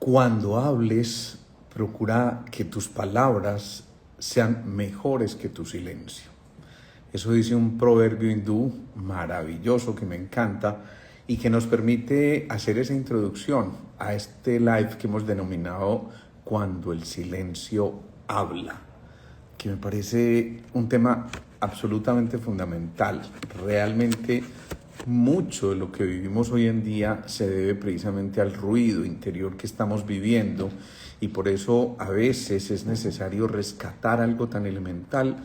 Cuando hables, procura que tus palabras sean mejores que tu silencio. Eso dice un proverbio hindú maravilloso que me encanta y que nos permite hacer esa introducción a este live que hemos denominado Cuando el silencio habla, que me parece un tema absolutamente fundamental. Realmente mucho de lo que vivimos hoy en día se debe precisamente al ruido interior que estamos viviendo, y por eso a veces es necesario rescatar algo tan elemental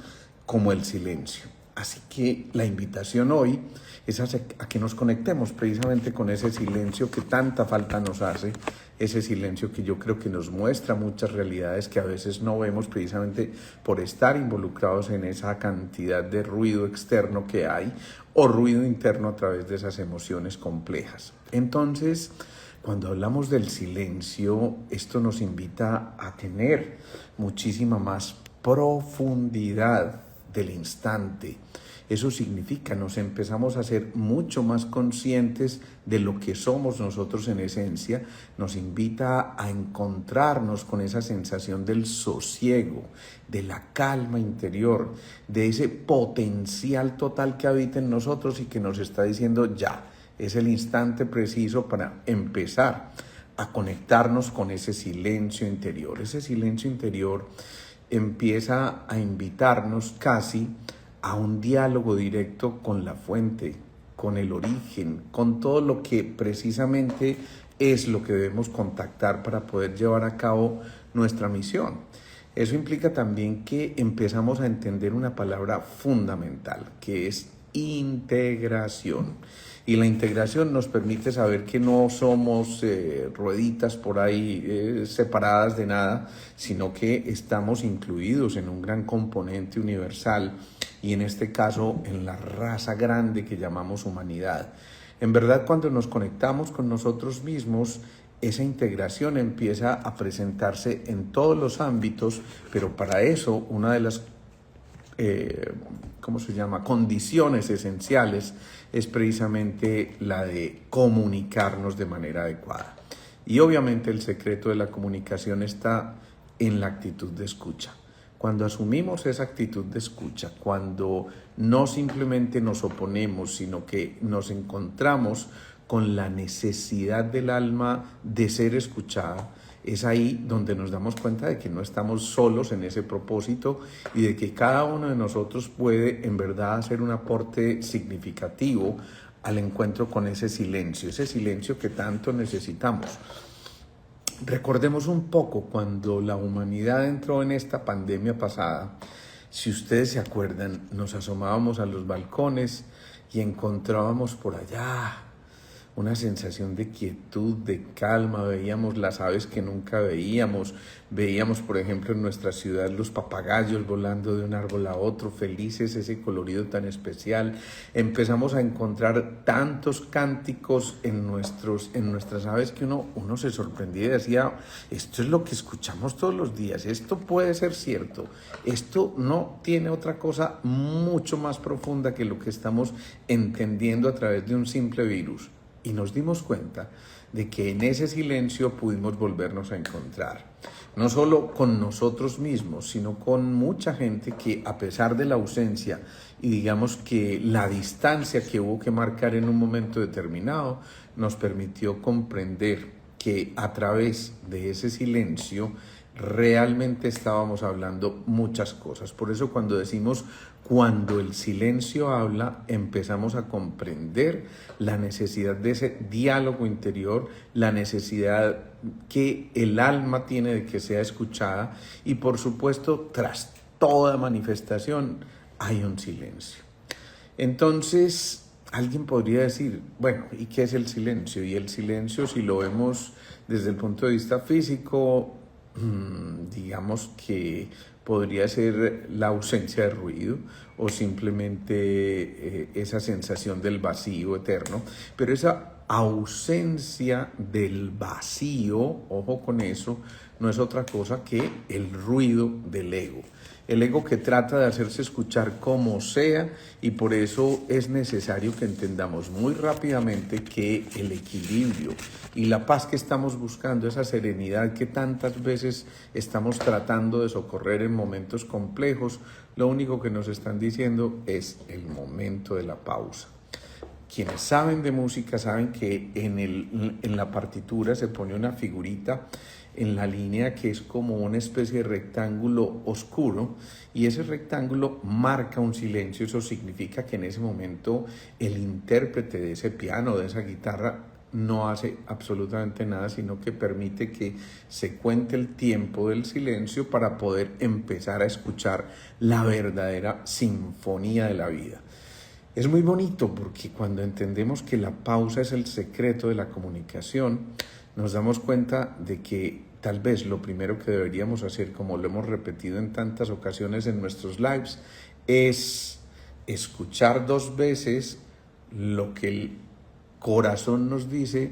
como el silencio. Así que la invitación hoy es a que nos conectemos precisamente con ese silencio que tanta falta nos hace, ese silencio que yo creo que nos muestra muchas realidades que a veces no vemos precisamente por estar involucrados en esa cantidad de ruido externo que hay o ruido interno a través de esas emociones complejas. Entonces, cuando hablamos del silencio, esto nos invita a tener muchísima más profundidad del instante. Eso significa, nos empezamos a ser mucho más conscientes de lo que somos nosotros en esencia. Nos invita a encontrarnos con esa sensación del sosiego, de la calma interior, de ese potencial total que habita en nosotros y que nos está diciendo ya, es el instante preciso para empezar a conectarnos con ese silencio interior. Ese silencio interior empieza a invitarnos casi a un diálogo directo con la fuente, con el origen, con todo lo que precisamente es lo que debemos contactar para poder llevar a cabo nuestra misión. Eso implica también que empezamos a entender una palabra fundamental, que es integración. Y la integración nos permite saber que no somos rueditas por ahí separadas de nada, sino que estamos incluidos en un gran componente universal, y en este caso en la raza grande que llamamos humanidad. En verdad, cuando nos conectamos con nosotros mismos, esa integración empieza a presentarse en todos los ámbitos, pero para eso una de las condiciones esenciales es precisamente la de comunicarnos de manera adecuada. Y obviamente el secreto de la comunicación está en la actitud de escucha. Cuando asumimos esa actitud de escucha, cuando no simplemente nos oponemos, sino que nos encontramos con la necesidad del alma de ser escuchada, es ahí donde nos damos cuenta de que no estamos solos en ese propósito y de que cada uno de nosotros puede en verdad hacer un aporte significativo al encuentro con ese silencio que tanto necesitamos. Recordemos un poco cuando la humanidad entró en esta pandemia pasada. Si ustedes se acuerdan, nos asomábamos a los balcones y encontrábamos por allá una sensación de quietud, de calma. Veíamos las aves que nunca veíamos. Veíamos, por ejemplo, en nuestra ciudad los papagayos volando de un árbol a otro, felices, ese colorido tan especial. Empezamos a encontrar tantos cánticos en nuestras aves que uno se sorprendía y decía, esto es lo que escuchamos todos los días, esto puede ser cierto, esto no tiene otra cosa mucho más profunda que lo que estamos entendiendo a través de un simple virus. Y nos dimos cuenta de que en ese silencio pudimos volvernos a encontrar, no solo con nosotros mismos, sino con mucha gente que, a pesar de la ausencia y digamos que la distancia que hubo que marcar en un momento determinado, nos permitió comprender que a través de ese silencio realmente estábamos hablando muchas cosas. Por eso cuando decimos cuando el silencio habla, empezamos a comprender la necesidad de ese diálogo interior, la necesidad que el alma tiene de que sea escuchada, y por supuesto, tras toda manifestación hay un silencio. Entonces, alguien podría decir, bueno, ¿y qué es el silencio? Y el silencio, si lo vemos desde el punto de vista físico, digamos que podría ser la ausencia de ruido o simplemente esa sensación del vacío eterno, pero esa ausencia del vacío, ojo con eso, no es otra cosa que el ruido del ego. El ego que trata de hacerse escuchar como sea, y por eso es necesario que entendamos muy rápidamente que el equilibrio y la paz que estamos buscando, esa serenidad que tantas veces estamos tratando de socorrer en momentos complejos, lo único que nos están diciendo es el momento de la pausa. Quienes saben de música saben que en la partitura se pone una figurita en la línea que es como una especie de rectángulo oscuro, y ese rectángulo marca un silencio. Eso significa que en ese momento el intérprete de ese piano, de esa guitarra, no hace absolutamente nada, sino que permite que se cuente el tiempo del silencio para poder empezar a escuchar la verdadera sinfonía de la vida. Es muy bonito porque cuando entendemos que la pausa es el secreto de la comunicación, nos damos cuenta de que tal vez lo primero que deberíamos hacer, como lo hemos repetido en tantas ocasiones en nuestros lives, es escuchar 2 veces lo que el corazón nos dice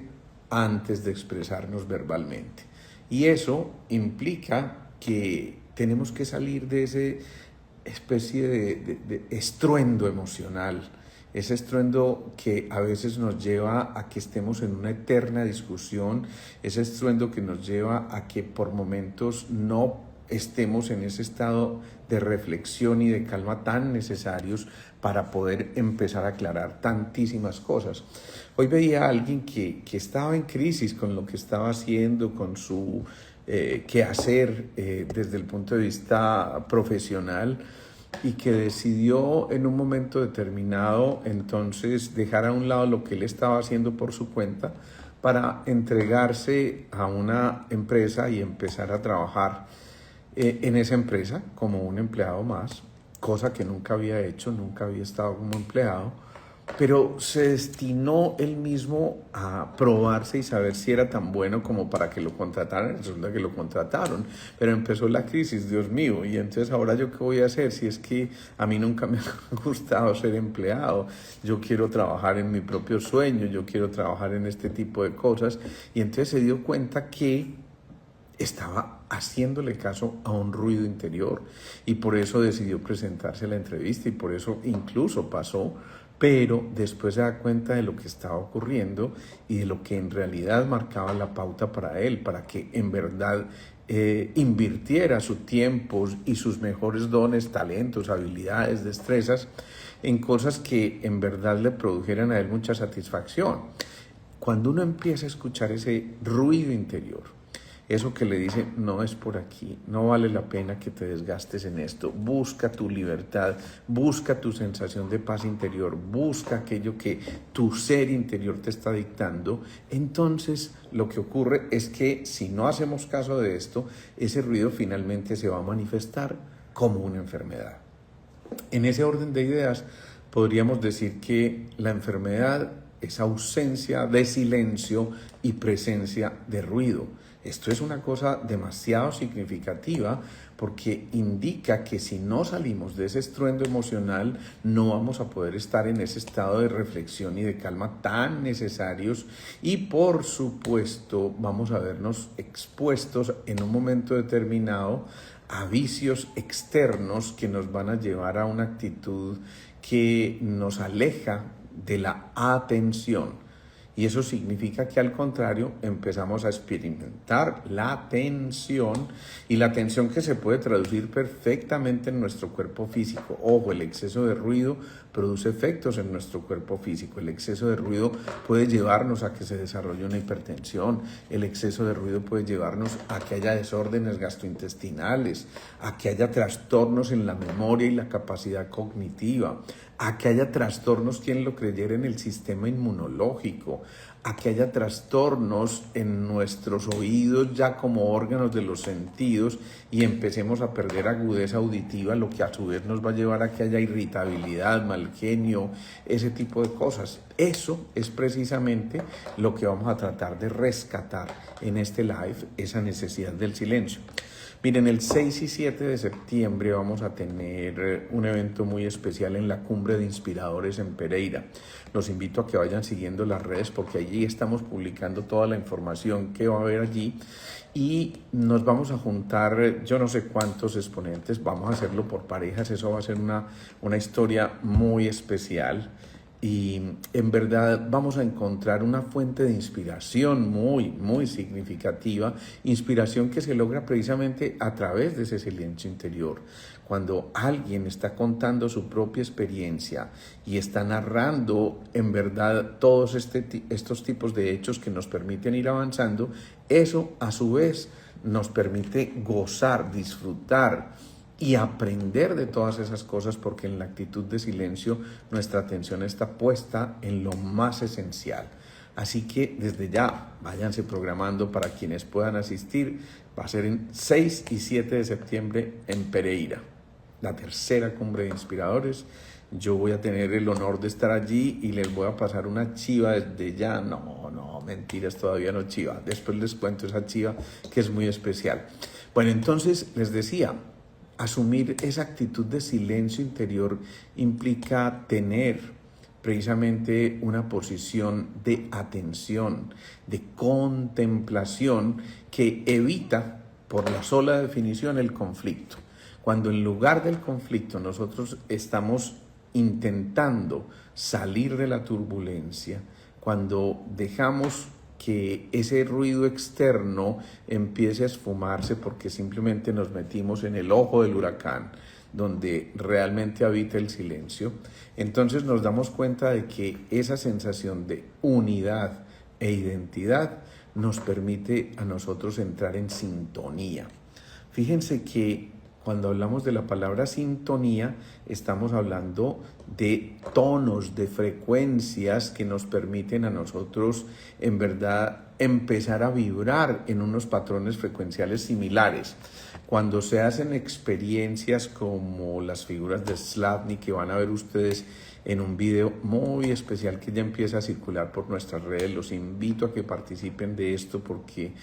antes de expresarnos verbalmente. Y eso implica que tenemos que salir de ese especie de estruendo emocional, ese estruendo que a veces nos lleva a que estemos en una eterna discusión, ese estruendo que nos lleva a que por momentos no estemos en ese estado de reflexión y de calma tan necesarios para poder empezar a aclarar tantísimas cosas. Hoy veía a alguien que estaba en crisis con lo que estaba haciendo, con su quehacer desde el punto de vista profesional, y que decidió en un momento determinado entonces dejar a un lado lo que él estaba haciendo por su cuenta para entregarse a una empresa y empezar a trabajar en esa empresa como un empleado más, cosa que nunca había hecho, nunca había estado como empleado, pero se destinó él mismo a probarse y saber si era tan bueno como para que lo contrataran. Resulta que lo contrataron, pero empezó la crisis, Dios mío, y entonces ahora yo qué voy a hacer si es que a mí nunca me ha gustado ser empleado, yo quiero trabajar en mi propio sueño, yo quiero trabajar en este tipo de cosas, y entonces se dio cuenta que estaba haciéndole caso a un ruido interior, y por eso decidió presentarse a la entrevista, y por eso incluso pasó, pero después se da cuenta de lo que estaba ocurriendo y de lo que en realidad marcaba la pauta para él, para que en verdad invirtiera su tiempo y sus mejores dones, talentos, habilidades, destrezas en cosas que en verdad le produjeran a él mucha satisfacción. Cuando uno empieza a escuchar ese ruido interior, eso que le dice, no es por aquí, no vale la pena que te desgastes en esto, busca tu libertad, busca tu sensación de paz interior, busca aquello que tu ser interior te está dictando, entonces lo que ocurre es que si no hacemos caso de esto, ese ruido finalmente se va a manifestar como una enfermedad. En ese orden de ideas, podríamos decir que la enfermedad es ausencia de silencio y presencia de ruido. Esto es una cosa demasiado significativa porque indica que si no salimos de ese estruendo emocional, no vamos a poder estar en ese estado de reflexión y de calma tan necesarios, y por supuesto vamos a vernos expuestos en un momento determinado a vicios externos que nos van a llevar a una actitud que nos aleja de la atención. Y eso significa que al contrario empezamos a experimentar la tensión, y la tensión que se puede traducir perfectamente en nuestro cuerpo físico. Ojo, el exceso de ruido produce efectos en nuestro cuerpo físico. El exceso de ruido puede llevarnos a que se desarrolle una hipertensión. El exceso de ruido puede llevarnos a que haya desórdenes gastrointestinales, a que haya trastornos en la memoria y la capacidad cognitiva, a que haya trastornos, quien lo creyera, en el sistema inmunológico, a que haya trastornos en nuestros oídos ya como órganos de los sentidos y empecemos a perder agudeza auditiva, lo que a su vez nos va a llevar a que haya irritabilidad, mal genio, ese tipo de cosas. Eso es precisamente lo que vamos a tratar de rescatar en este live, esa necesidad del silencio. Miren, el 6 y 7 de septiembre vamos a tener un evento muy especial en la Cumbre de Inspiradores en Pereira. Los invito a que vayan siguiendo las redes porque allí estamos publicando toda la información que va a haber allí y nos vamos a juntar, yo no sé cuántos exponentes, vamos a hacerlo por parejas, eso va a ser una historia muy especial. Y en verdad vamos a encontrar una fuente de inspiración muy significativa, inspiración que se logra precisamente a través de ese silencio interior. Cuando alguien está contando su propia experiencia y está narrando en verdad todos estos tipos de hechos que nos permiten ir avanzando, eso a su vez nos permite gozar, disfrutar y aprender de todas esas cosas, porque en la actitud de silencio nuestra atención está puesta en lo más esencial. Así que desde ya váyanse programando para quienes puedan asistir. Va a ser en 6 y 7 de septiembre en Pereira, la tercera cumbre de inspiradores. Yo voy a tener el honor de estar allí y les voy a pasar una chiva desde ya. No, mentiras, todavía no chiva. Después les cuento esa chiva que es muy especial. Bueno, entonces les decía, asumir esa actitud de silencio interior implica tener precisamente una posición de atención, de contemplación que evita, por la sola definición, el conflicto. Cuando en lugar del conflicto nosotros estamos intentando salir de la turbulencia, cuando dejamos que ese ruido externo empiece a esfumarse porque simplemente nos metimos en el ojo del huracán, donde realmente habita el silencio, entonces nos damos cuenta de que esa sensación de unidad e identidad nos permite a nosotros entrar en sintonía. Fíjense que cuando hablamos de la palabra sintonía, estamos hablando de tonos, de frecuencias que nos permiten a nosotros, en verdad, empezar a vibrar en unos patrones frecuenciales similares. Cuando se hacen experiencias como las figuras de Slavnik, que van a ver ustedes en un video muy especial que ya empieza a circular por nuestras redes, los invito a que participen de esto porque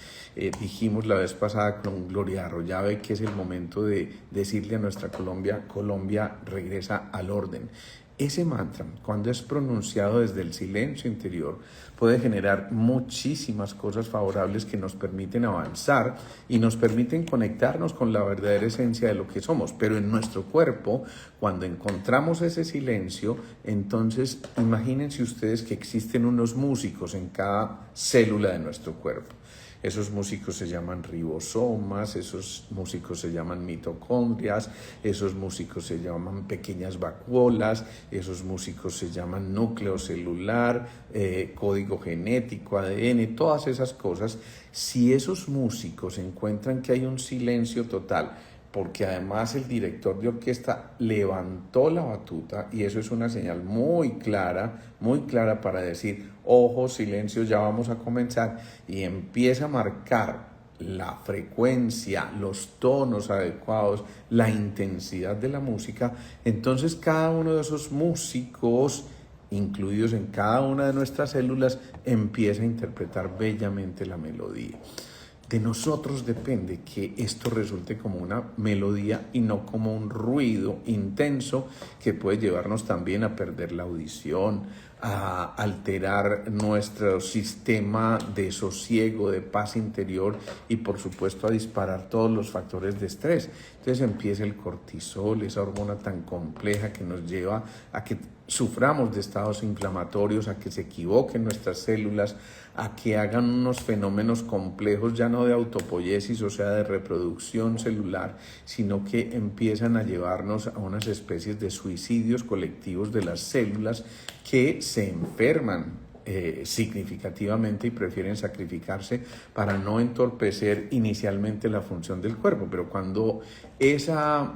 dijimos la vez pasada con Gloria Arroyave que es el momento de decirle a nuestra Colombia, Colombia regresa al orden. Ese mantra, cuando es pronunciado desde el silencio interior, puede generar muchísimas cosas favorables que nos permiten avanzar y nos permiten conectarnos con la verdadera esencia de lo que somos. Pero en nuestro cuerpo, cuando encontramos ese silencio, entonces imagínense ustedes que existen unos músicos en cada célula de nuestro cuerpo. Esos músicos se llaman ribosomas, esos músicos se llaman mitocondrias, esos músicos se llaman pequeñas vacuolas, esos músicos se llaman núcleo celular, código genético, ADN, todas esas cosas. Si esos músicos encuentran que hay un silencio total, porque además el director de orquesta levantó la batuta, y eso es una señal muy clara para decir, ojo, silencio, ya vamos a comenzar, y empieza a marcar la frecuencia, los tonos adecuados, la intensidad de la música, entonces cada uno de esos músicos incluidos en cada una de nuestras células empieza a interpretar bellamente la melodía. De nosotros depende que esto resulte como una melodía y no como un ruido intenso que puede llevarnos también a perder la audición, a alterar nuestro sistema de sosiego, de paz interior y por supuesto a disparar todos los factores de estrés. Entonces empieza el cortisol, esa hormona tan compleja que nos lleva a que suframos de estados inflamatorios, a que se equivoquen nuestras células, a que hagan unos fenómenos complejos ya no de autopoiesis, o sea, de reproducción celular, sino que empiezan a llevarnos a unas especies de suicidios colectivos de las células que se enferman significativamente y prefieren sacrificarse para no entorpecer inicialmente la función del cuerpo. Pero cuando esa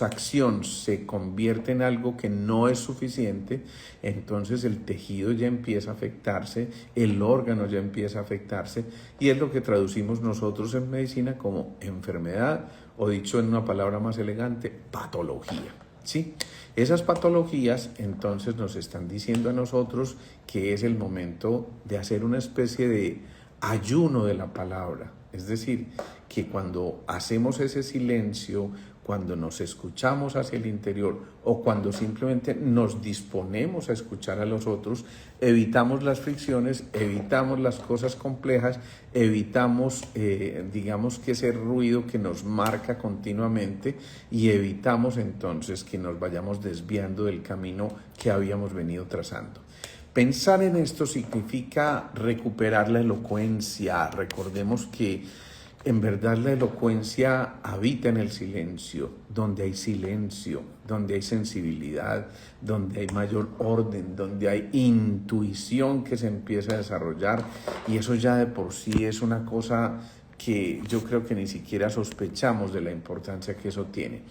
acción se convierte en algo que no es suficiente, entonces el tejido ya empieza a afectarse, el órgano ya empieza a afectarse, y es lo que traducimos nosotros en medicina como enfermedad, o dicho en una palabra más elegante, patología. ¿Sí? Esas patologías entonces nos están diciendo a nosotros que es el momento de hacer una especie de ayuno de la palabra, Es decir, que cuando hacemos ese silencio, cuando nos escuchamos hacia el interior o cuando simplemente nos disponemos a escuchar a los otros, evitamos las fricciones, evitamos las cosas complejas, evitamos, digamos que ese ruido que nos marca continuamente y evitamos entonces que nos vayamos desviando del camino que habíamos venido trazando. Pensar en esto significa recuperar la elocuencia. Recordemos que en verdad la elocuencia habita en el silencio, donde hay silencio, donde hay sensibilidad, donde hay mayor orden, donde hay intuición que se empieza a desarrollar, y eso ya de por sí es una cosa que yo creo que ni siquiera sospechamos de la importancia que eso tiene.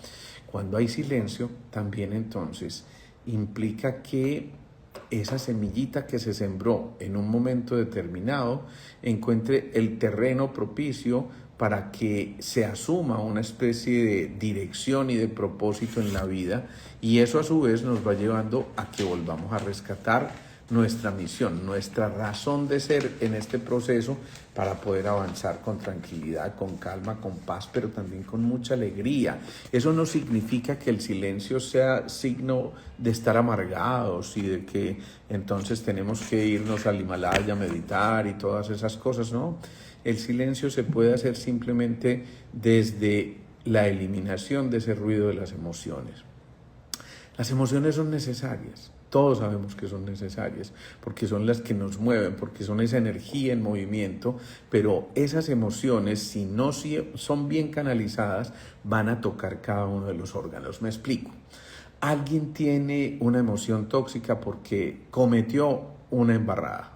Cuando hay silencio, también entonces implica que esa semillita que se sembró en un momento determinado encuentre el terreno propicio para que se asuma una especie de dirección y de propósito en la vida, y eso a su vez nos va llevando a que volvamos a rescatar nuestra misión, nuestra razón de ser en este proceso para poder avanzar con tranquilidad, con calma, con paz, pero también con mucha alegría. Eso no significa que el silencio sea signo de estar amargados y de que entonces tenemos que irnos al Himalaya a meditar y todas esas cosas, ¿no? El silencio se puede hacer simplemente desde la eliminación de ese ruido de las emociones. Las emociones son necesarias. Todos sabemos que son necesarias, porque son las que nos mueven, porque son esa energía en movimiento, pero esas emociones, si no son bien canalizadas, van a tocar cada uno de los órganos. Me explico. Alguien tiene una emoción tóxica porque cometió una embarrada,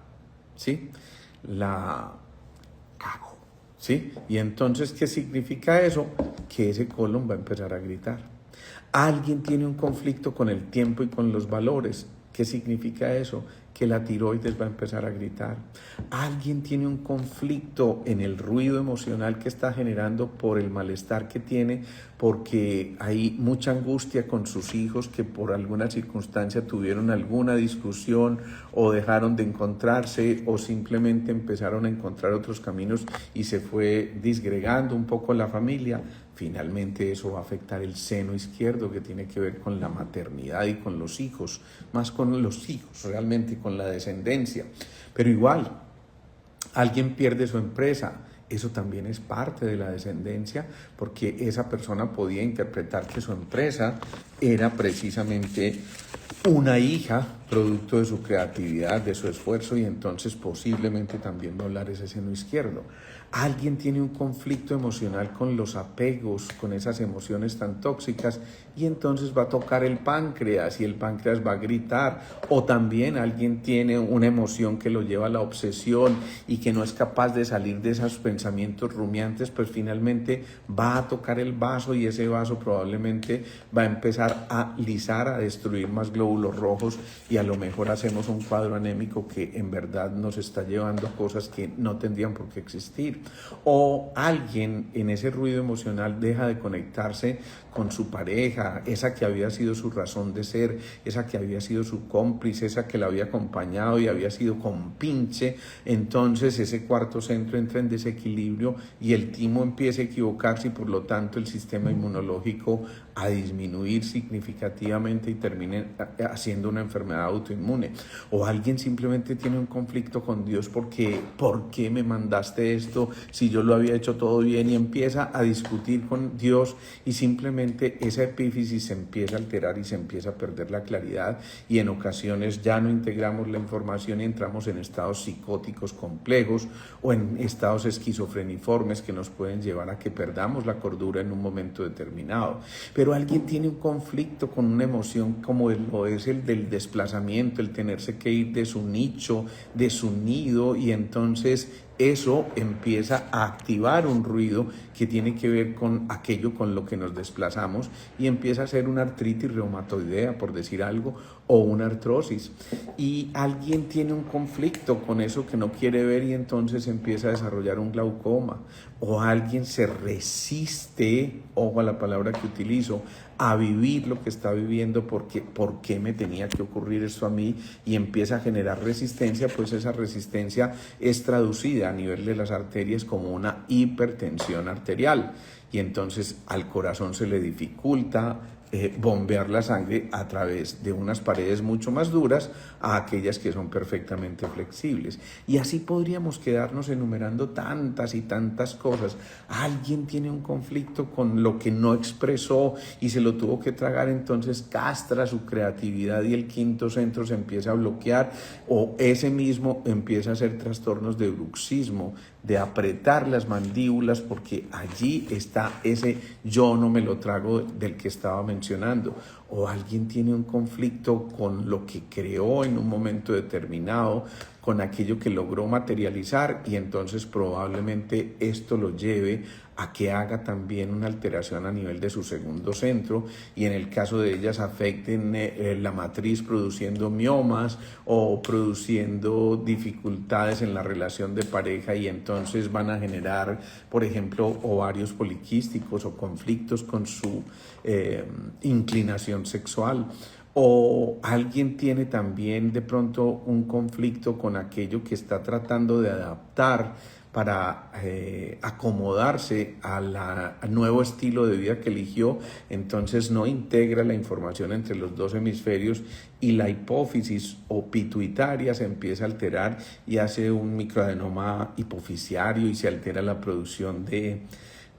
¿sí? La cago, ¿sí? Y entonces, ¿qué significa eso? Que ese colon va a empezar a gritar. Alguien tiene un conflicto con el tiempo y con los valores. ¿Qué significa eso? Que la tiroides va a empezar a gritar. Alguien tiene un conflicto en el ruido emocional que está generando por el malestar que tiene, porque hay mucha angustia con sus hijos que por alguna circunstancia tuvieron alguna discusión o dejaron de encontrarse o simplemente empezaron a encontrar otros caminos y se fue disgregando un poco la familia. Finalmente eso va a afectar el seno izquierdo, que tiene que ver con la maternidad y con los hijos, más con los hijos realmente, con la descendencia. Pero igual, alguien pierde su empresa, eso también es parte de la descendencia, porque esa persona podía interpretar que su empresa era precisamente una hija, producto de su creatividad, de su esfuerzo, y entonces posiblemente también va a hablar ese seno izquierdo. Alguien tiene un conflicto emocional con los apegos, con esas emociones tan tóxicas, y entonces va a tocar el páncreas y el páncreas va a gritar. O también alguien tiene una emoción que lo lleva a la obsesión y que no es capaz de salir de esos pensamientos rumiantes, pues finalmente va a tocar el vaso y ese vaso probablemente va a empezar a lisar, a destruir más glóbulos rojos, y a lo mejor hacemos un cuadro anémico que en verdad nos está llevando a cosas que no tendrían por qué existir. O alguien en ese ruido emocional deja de conectarse con su pareja, esa que había sido su razón de ser, esa que había sido su cómplice, esa que la había acompañado y había sido compinche. Entonces ese cuarto centro entra en desequilibrio y el timo empieza a equivocarse, y por lo tanto el sistema inmunológico a disminuir significativamente y termine haciendo una enfermedad autoinmune. O alguien simplemente tiene un conflicto con Dios porque ¿por qué me mandaste esto si yo lo había hecho todo bien? Y empieza a discutir con Dios, y simplemente esa epífisis se empieza a alterar y se empieza a perder la claridad, y en ocasiones ya no integramos la información y entramos en estados psicóticos complejos o en estados esquizofreniformes que nos pueden llevar a que perdamos la cordura en un momento determinado. Pero alguien tiene un conflicto con una emoción como lo es el del desplazamiento, el tenerse que ir de su nicho, de su nido, y entonces eso empieza a activar un ruido que tiene que ver con aquello con lo que nos desplazamos, y empieza a ser una artritis reumatoidea, por decir algo, o una artrosis. Y alguien tiene un conflicto con eso que no quiere ver, y entonces empieza a desarrollar un glaucoma. O alguien se resiste, ojo a la palabra que utilizo, a vivir lo que está viviendo porque ¿por qué me tenía que ocurrir esto a mí? Y empieza a generar resistencia, pues esa resistencia es traducida a nivel de las arterias como una hipertensión arterial y entonces al corazón se le dificulta bombear la sangre a través de unas paredes mucho más duras a aquellas que son perfectamente flexibles. Y así podríamos quedarnos enumerando tantas y tantas cosas. Alguien tiene un conflicto con lo que no expresó y se lo tuvo que tragar, entonces castra su creatividad y el quinto centro se empieza a bloquear, o ese mismo empieza a hacer trastornos de bruxismo, de apretar las mandíbulas, porque allí está ese yo no me lo trago del que estaba mencionando. O alguien tiene un conflicto con lo que creó en un momento determinado, con aquello que logró materializar, y entonces probablemente esto lo lleve a que haga también una alteración a nivel de su segundo centro, y en el caso de ellas afecten la matriz, produciendo miomas o produciendo dificultades en la relación de pareja, y entonces van a generar, por ejemplo, ovarios poliquísticos o conflictos con su inclinación sexual. O alguien tiene también de pronto un conflicto con aquello que está tratando de adaptar para acomodarse al nuevo estilo de vida que eligió, entonces no integra la información entre los dos hemisferios y la hipófisis o pituitaria se empieza a alterar y hace un microadenoma hipofisiario y se altera la producción de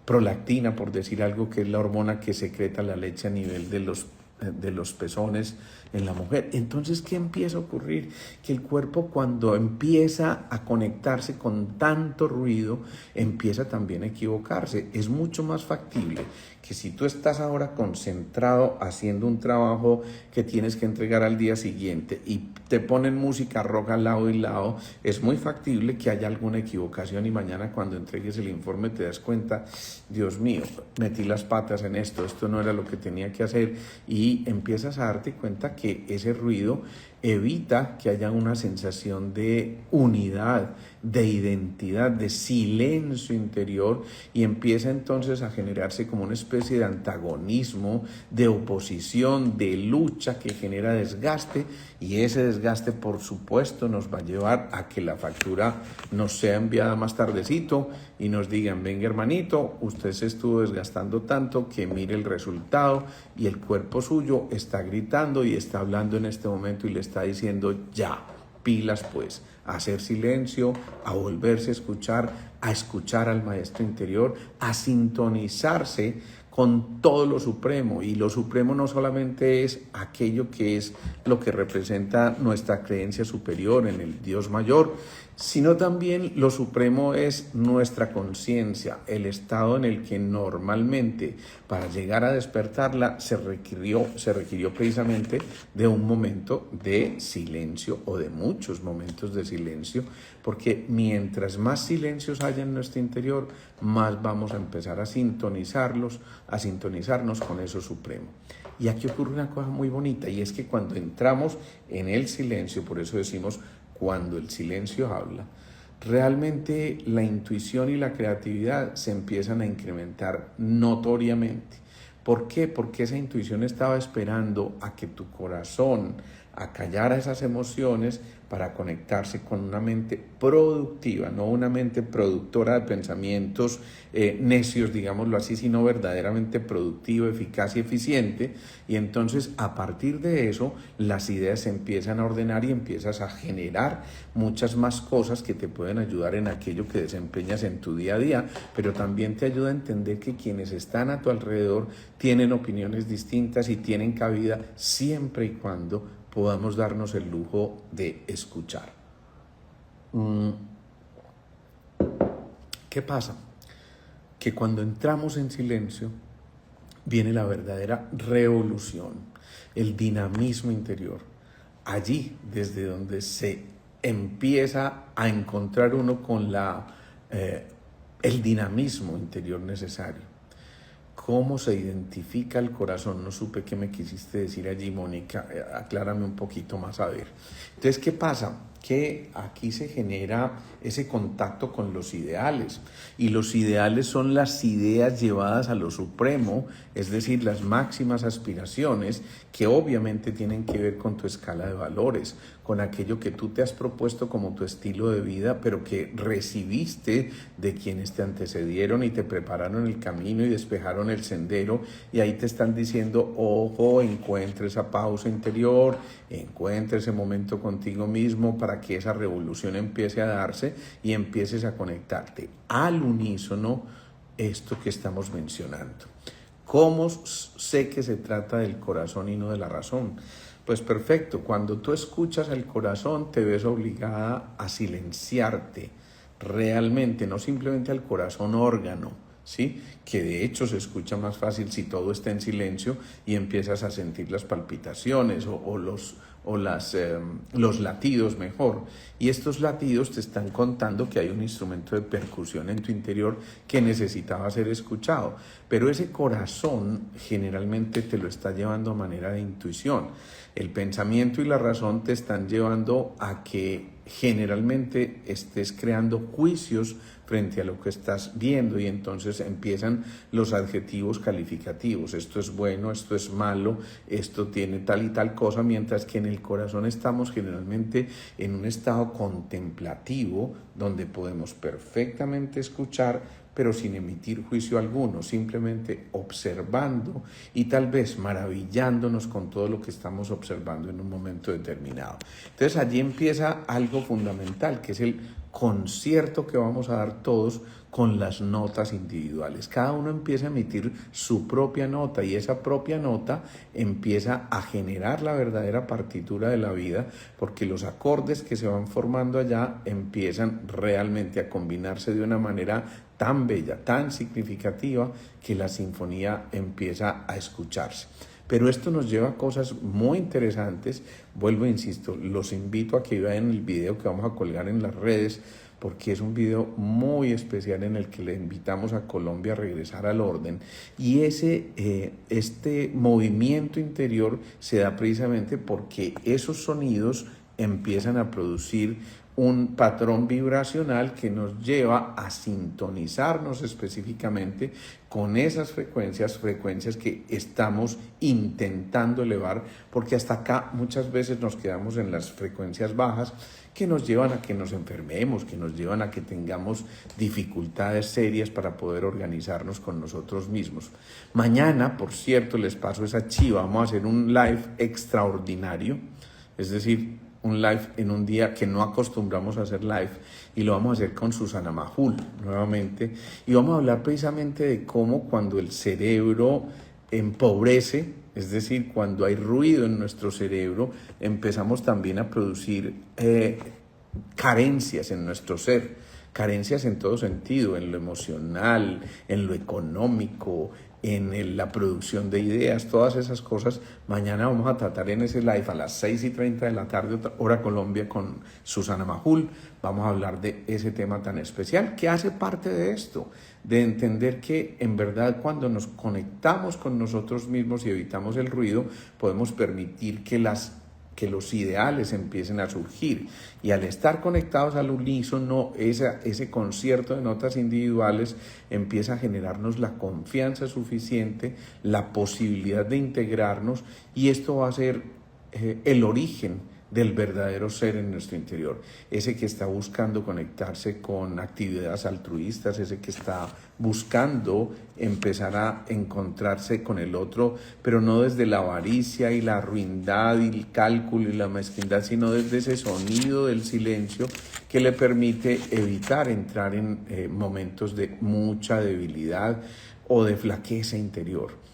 prolactina, por decir algo, que es la hormona que secreta la leche a nivel de los pezones en la mujer. Entonces, ¿qué empieza a ocurrir? Que el cuerpo, cuando empieza a conectarse con tanto ruido, empieza también a equivocarse. Es mucho más factible que si tú estás ahora concentrado haciendo un trabajo que tienes que entregar al día siguiente y te ponen música rock al lado y lado, es muy factible que haya alguna equivocación y mañana cuando entregues el informe te das cuenta, Dios mío, metí las patas en esto no era lo que tenía que hacer, y empiezas a darte cuenta que ese ruido evita que haya una sensación de unidad, de identidad, de silencio interior, y empieza entonces a generarse como una especie de antagonismo, de oposición, de lucha que genera desgaste, y ese desgaste por supuesto nos va a llevar a que la factura nos sea enviada más tardecito y nos digan, venga hermanito, usted se estuvo desgastando tanto que mire el resultado, y el cuerpo suyo está gritando y está hablando en este momento y le está diciendo ya, pilas pues, a hacer silencio, a volverse a escuchar al maestro interior, a sintonizarse con todo lo supremo. Y lo supremo no solamente es aquello que es lo que representa nuestra creencia superior en el Dios mayor, sino también lo supremo es nuestra conciencia, el estado en el que normalmente para llegar a despertarla se requirió precisamente de un momento de silencio o de muchos momentos de silencio, porque mientras más silencios haya en nuestro interior, más vamos a empezar a sintonizarnos con eso supremo. Y aquí ocurre una cosa muy bonita, y es que cuando entramos en el silencio, por eso decimos cuando el silencio habla, realmente la intuición y la creatividad se empiezan a incrementar notoriamente. ¿Por qué? Porque esa intuición estaba esperando a que tu corazón acallara esas emociones para conectarse con una mente productiva, no una mente productora de pensamientos necios, digámoslo así, sino verdaderamente productiva, eficaz y eficiente. Y entonces a partir de eso las ideas se empiezan a ordenar y empiezas a generar muchas más cosas que te pueden ayudar en aquello que desempeñas en tu día a día, pero también te ayuda a entender que quienes están a tu alrededor tienen opiniones distintas y tienen cabida siempre y cuando podamos darnos el lujo de escuchar. ¿Qué pasa? Que cuando entramos en silencio viene la verdadera revolución, el dinamismo interior. Allí, desde donde se empieza a encontrar uno con el dinamismo interior necesario. ¿Cómo se identifica el corazón? No supe qué me quisiste decir allí, Mónica. Aclárame un poquito más a ver. Entonces, ¿qué pasa? que aquí se genera ese contacto con los ideales, y los ideales son las ideas llevadas a lo supremo, es decir, las máximas aspiraciones que obviamente tienen que ver con tu escala de valores, con aquello que tú te has propuesto como tu estilo de vida, pero que recibiste de quienes te antecedieron y te prepararon el camino y despejaron el sendero, y ahí te están diciendo, ojo, encuentre esa pausa interior, encuentre ese momento contigo mismo para que esa revolución empiece a darse y empieces a conectarte al unísono esto que estamos mencionando. ¿Cómo sé que se trata del corazón y no de la razón? Pues perfecto, cuando tú escuchas el corazón te ves obligada a silenciarte realmente, no simplemente al corazón órgano, ¿sí? Que de hecho se escucha más fácil si todo está en silencio y empiezas a sentir las palpitaciones o los latidos mejor. Y estos latidos te están contando que hay un instrumento de percusión en tu interior que necesitaba ser escuchado. Pero ese corazón generalmente te lo está llevando a manera de intuición. El pensamiento y la razón te están llevando a que generalmente estés creando juicios frente a lo que estás viendo, y entonces empiezan los adjetivos calificativos. Esto es bueno, esto es malo, esto tiene tal y tal cosa, mientras que en el corazón estamos generalmente en un estado contemplativo donde podemos perfectamente escuchar, pero sin emitir juicio alguno, simplemente observando y tal vez maravillándonos con todo lo que estamos observando en un momento determinado. Entonces allí empieza algo fundamental, que es el concierto que vamos a dar todos con las notas individuales. Cada uno empieza a emitir su propia nota, y esa propia nota empieza a generar la verdadera partitura de la vida, porque los acordes que se van formando allá empiezan realmente a combinarse de una manera tan bella, tan significativa, que la sinfonía empieza a escucharse. Pero esto nos lleva a cosas muy interesantes. Vuelvo e insisto, los invito a que vean el video que vamos a colgar en las redes, porque es un video muy especial en el que le invitamos a Colombia a regresar al orden. Y este movimiento interior se da precisamente porque esos sonidos empiezan a producir un patrón vibracional que nos lleva a sintonizarnos específicamente con esas frecuencias que estamos intentando elevar, porque hasta acá muchas veces nos quedamos en las frecuencias bajas, que nos llevan a que nos enfermemos, que nos llevan a que tengamos dificultades serias para poder organizarnos con nosotros mismos. Mañana, por cierto, les paso esa chiva, vamos a hacer un live extraordinario, es decir, un live en un día que no acostumbramos a hacer live, y lo vamos a hacer con Susana Majul nuevamente, y vamos a hablar precisamente de cómo cuando el cerebro empobrece, es decir, cuando hay ruido en nuestro cerebro, empezamos también a producir carencias en nuestro ser, carencias en todo sentido, en lo emocional, en lo económico, en la producción de ideas, todas esas cosas. Mañana vamos a tratar en ese live a las 6:30 de la tarde, hora Colombia, con Susana Majul. Vamos a hablar de ese tema tan especial que hace parte de esto, de entender que en verdad cuando nos conectamos con nosotros mismos y evitamos el ruido, podemos permitir que los ideales empiecen a surgir, y al estar conectados al unísono, ese concierto de notas individuales empieza a generarnos la confianza suficiente, la posibilidad de integrarnos, y esto va a ser el origen del verdadero ser en nuestro interior, ese que está buscando conectarse con actividades altruistas, ese que está buscando empezar a encontrarse con el otro, pero no desde la avaricia y la ruindad y el cálculo y la mezquindad, sino desde ese sonido del silencio que le permite evitar entrar en momentos de mucha debilidad o de flaqueza interior.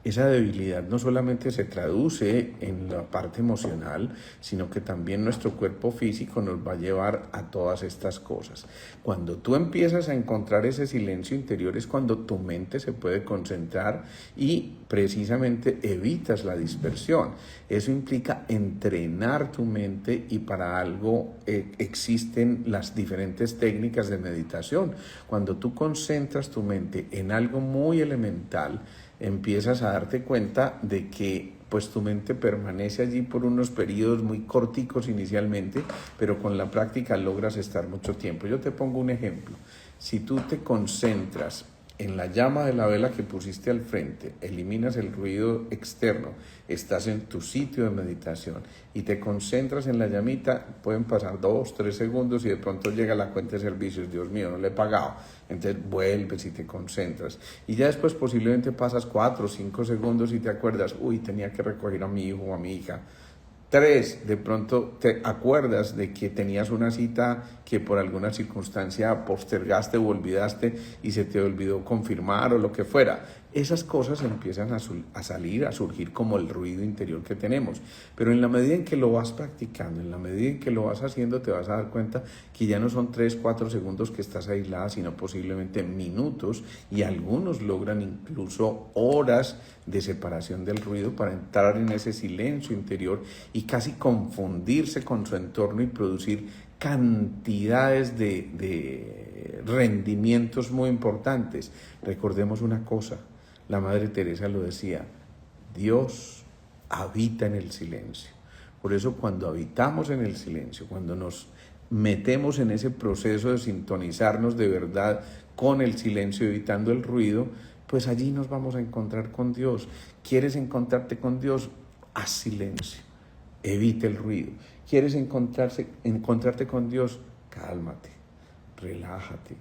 Esa debilidad no solamente se traduce en la parte emocional, sino que también nuestro cuerpo físico nos va a llevar a todas estas cosas. Cuando tú empiezas a encontrar ese silencio interior es cuando tu mente se puede concentrar y precisamente evitas la dispersión. Eso implica entrenar tu mente, y para algo existen las diferentes técnicas de meditación. Cuando tú concentras tu mente en algo muy elemental, empiezas a darte cuenta de que pues tu mente permanece allí por unos periodos muy corticos inicialmente, pero con la práctica logras estar mucho tiempo. Yo te pongo un ejemplo. Si tú te concentras en la llama de la vela que pusiste al frente, eliminas el ruido externo, estás en tu sitio de meditación y te concentras en la llamita, pueden pasar 2, 3 segundos y de pronto llega la cuenta de servicios, Dios mío, no le he pagado. Entonces vuelves y te concentras. Y ya después posiblemente pasas 4 o 5 segundos y te acuerdas, uy, tenía que recoger a mi hijo o a mi hija. 3, de pronto te acuerdas de que tenías una cita que por alguna circunstancia postergaste o olvidaste y se te olvidó confirmar o lo que fuera. Esas cosas empiezan a salir, a surgir como el ruido interior que tenemos. Pero en la medida en que lo vas practicando, en la medida en que lo vas haciendo, te vas a dar cuenta que ya no son 3, 4 segundos que estás aislada, sino posiblemente minutos, y algunos logran incluso horas de separación del ruido para entrar en ese silencio interior y casi confundirse con su entorno y producir cantidades de rendimientos muy importantes. Recordemos una cosa, la Madre Teresa lo decía, Dios habita en el silencio. Por eso cuando habitamos en el silencio, cuando nos metemos en ese proceso de sintonizarnos de verdad con el silencio, evitando el ruido, pues allí nos vamos a encontrar con Dios. ¿Quieres encontrarte con Dios? Haz silencio, evita el ruido. ¿Quieres encontrarte con Dios? Cálmate, relájate,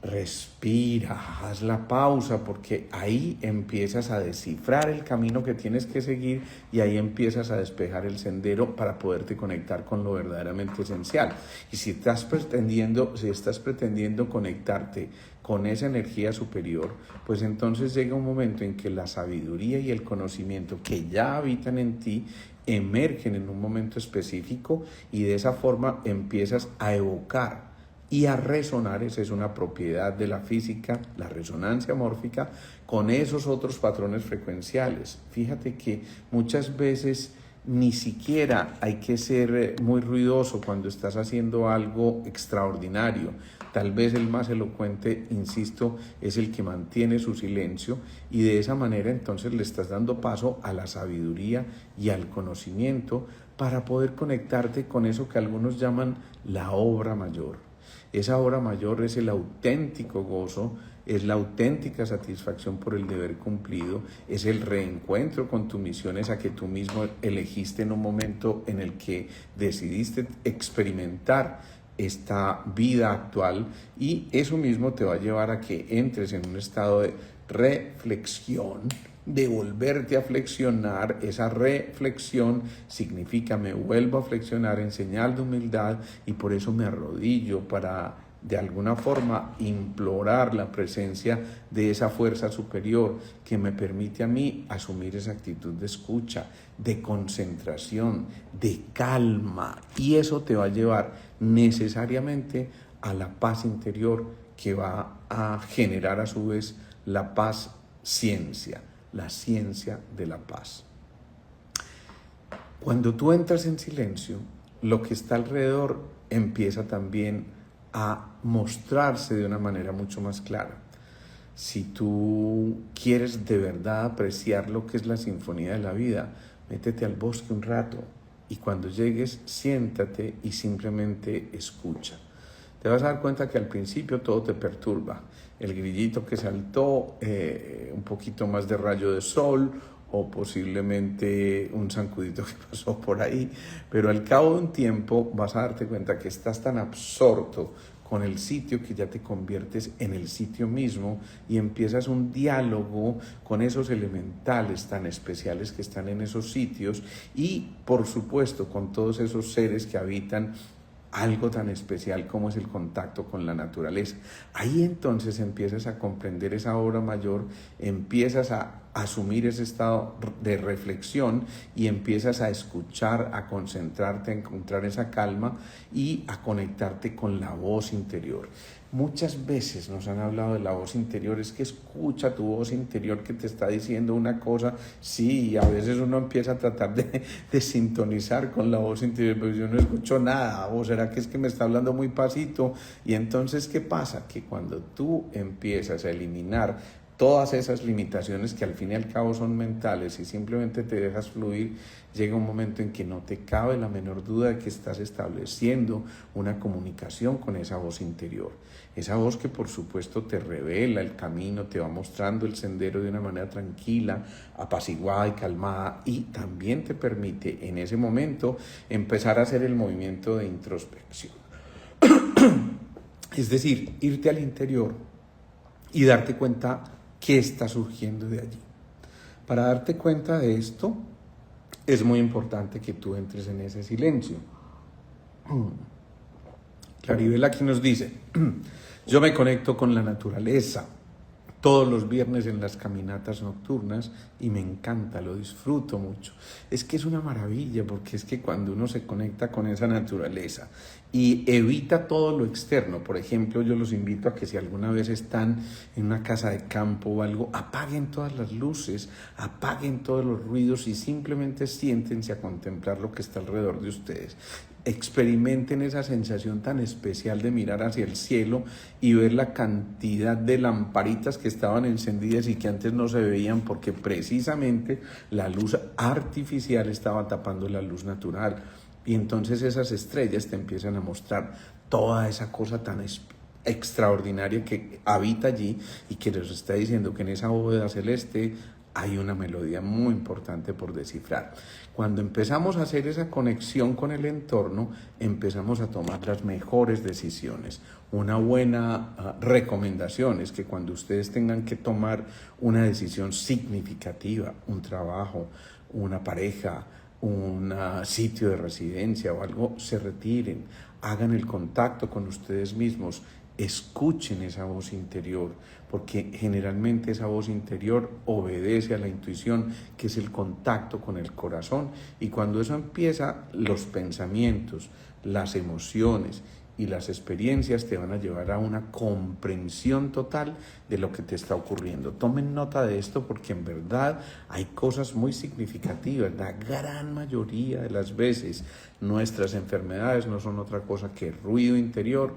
respira, haz la pausa, porque ahí empiezas a descifrar el camino que tienes que seguir y ahí empiezas a despejar el sendero para poderte conectar con lo verdaderamente esencial. Y si estás pretendiendo conectarte con esa energía superior, pues entonces llega un momento en que la sabiduría y el conocimiento que ya habitan en ti emergen en un momento específico y de esa forma empiezas a evocar y a resonar. Esa es una propiedad de la física, la resonancia mórfica, con esos otros patrones frecuenciales. Fíjate que muchas veces ni siquiera hay que ser muy ruidoso cuando estás haciendo algo extraordinario. Tal vez el más elocuente, insisto, es el que mantiene su silencio y de esa manera entonces le estás dando paso a la sabiduría y al conocimiento para poder conectarte con eso que algunos llaman la obra mayor. Esa obra mayor es el auténtico gozo, es la auténtica satisfacción por el deber cumplido, es el reencuentro con tu misión, esa que tú mismo elegiste en un momento en el que decidiste experimentar esta vida actual, y eso mismo te va a llevar a que entres en un estado de reflexión, de volverte a flexionar. Esa reflexión significa me vuelvo a flexionar en señal de humildad y por eso me arrodillo para de alguna forma implorar la presencia de esa fuerza superior que me permite a mí asumir esa actitud de escucha, de concentración, de calma, y eso te va a llevar necesariamente a la paz interior que va a generar a su vez la paz ciencia, la ciencia de la paz. Cuando tú entras en silencio, lo que está alrededor empieza también a mostrarse de una manera mucho más clara. Si tú quieres de verdad apreciar lo que es la sinfonía de la vida, métete al bosque un rato y cuando llegues, siéntate y simplemente escucha. Te vas a dar cuenta que al principio todo te perturba. El grillito que saltó, un poquito más de rayo de sol, o posiblemente un zancudito que pasó por ahí, pero al cabo de un tiempo vas a darte cuenta que estás tan absorto con el sitio que ya te conviertes en el sitio mismo y empiezas un diálogo con esos elementales tan especiales que están en esos sitios y, por supuesto, con todos esos seres que habitan algo tan especial como es el contacto con la naturaleza. Ahí entonces empiezas a comprender esa obra mayor, empiezas a asumir ese estado de reflexión y empiezas a escuchar, a concentrarte, a encontrar esa calma y a conectarte con la voz interior. Muchas veces nos han hablado de la voz interior, es que escucha tu voz interior que te está diciendo una cosa. Sí, a veces uno empieza a tratar de sintonizar con la voz interior, pero yo no escucho nada, o será que es que me está hablando muy pasito. Y entonces, ¿qué pasa? Que cuando tú empiezas a eliminar todas esas limitaciones que al fin y al cabo son mentales y simplemente te dejas fluir, llega un momento en que no te cabe la menor duda de que estás estableciendo una comunicación con esa voz interior. Esa voz que por supuesto te revela el camino, te va mostrando el sendero de una manera tranquila, apaciguada y calmada, y también te permite en ese momento empezar a hacer el movimiento de introspección. Es decir, irte al interior y darte cuenta qué está surgiendo de allí. Para darte cuenta de esto, es muy importante que tú entres en ese silencio. Claribel aquí nos dice, yo me conecto con la naturaleza todos los viernes en las caminatas nocturnas y me encanta, lo disfruto mucho. Es que es una maravilla porque es que cuando uno se conecta con esa naturaleza y evita todo lo externo, por ejemplo, yo los invito a que si alguna vez están en una casa de campo o algo, apaguen todas las luces, apaguen todos los ruidos y simplemente siéntense a contemplar lo que está alrededor de ustedes. Experimenten esa sensación tan especial de mirar hacia el cielo y ver la cantidad de lamparitas que estaban encendidas y que antes no se veían porque precisamente la luz artificial estaba tapando la luz natural. Y entonces esas estrellas te empiezan a mostrar toda esa cosa tan extraordinaria que habita allí y que les está diciendo que en esa bóveda celeste hay una melodía muy importante por descifrar. Cuando empezamos a hacer esa conexión con el entorno, empezamos a tomar las mejores decisiones. Una buena recomendación es que cuando ustedes tengan que tomar una decisión significativa, un trabajo, una pareja, un sitio de residencia o algo, se retiren, hagan el contacto con ustedes mismos, escuchen esa voz interior, porque generalmente esa voz interior obedece a la intuición, que es el contacto con el corazón, y cuando eso empieza, los pensamientos, las emociones y las experiencias te van a llevar a una comprensión total de lo que te está ocurriendo. Tomen nota de esto porque en verdad hay cosas muy significativas. La gran mayoría de las veces nuestras enfermedades no son otra cosa que ruido interior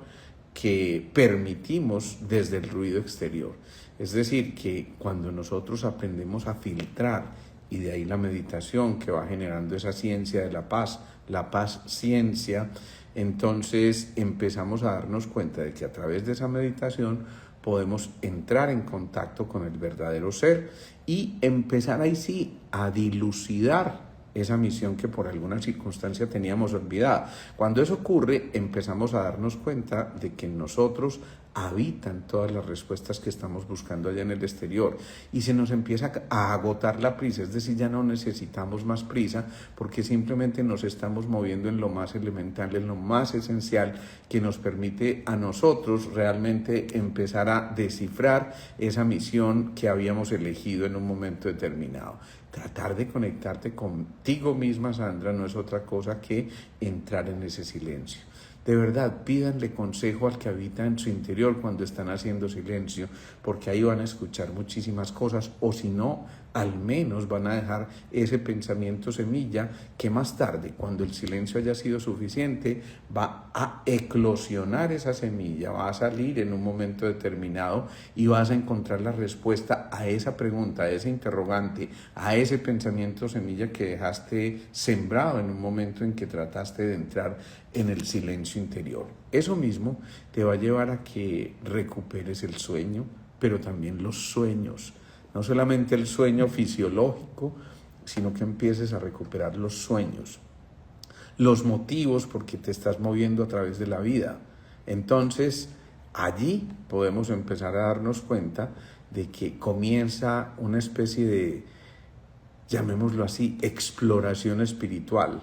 que permitimos desde el ruido exterior. Es decir, que cuando nosotros aprendemos a filtrar, y de ahí la meditación que va generando esa ciencia de la paz ciencia, entonces empezamos a darnos cuenta de que a través de esa meditación podemos entrar en contacto con el verdadero ser y empezar ahí sí a dilucidar esa misión que por alguna circunstancia teníamos olvidada. Cuando eso ocurre, empezamos a darnos cuenta de que en nosotros habitan todas las respuestas que estamos buscando allá en el exterior y se nos empieza a agotar la prisa, es decir, ya no necesitamos más prisa porque simplemente nos estamos moviendo en lo más elemental, en lo más esencial que nos permite a nosotros realmente empezar a descifrar esa misión que habíamos elegido en un momento determinado. Tratar de conectarte contigo misma, Sandra, no es otra cosa que entrar en ese silencio. De verdad, pídanle consejo al que habita en su interior cuando están haciendo silencio, porque ahí van a escuchar muchísimas cosas, o si no, al menos van a dejar ese pensamiento semilla que más tarde, cuando el silencio haya sido suficiente, va a eclosionar esa semilla, va a salir en un momento determinado y vas a encontrar la respuesta a esa pregunta, a ese interrogante, a ese pensamiento semilla que dejaste sembrado en un momento en que trataste de entrar en el silencio interior. Eso mismo te va a llevar a que recuperes el sueño, pero también los sueños. No solamente el sueño fisiológico, sino que empieces a recuperar los sueños, los motivos por que te estás moviendo a través de la vida. Entonces, allí podemos empezar a darnos cuenta de que comienza una especie de, llamémoslo así, exploración espiritual.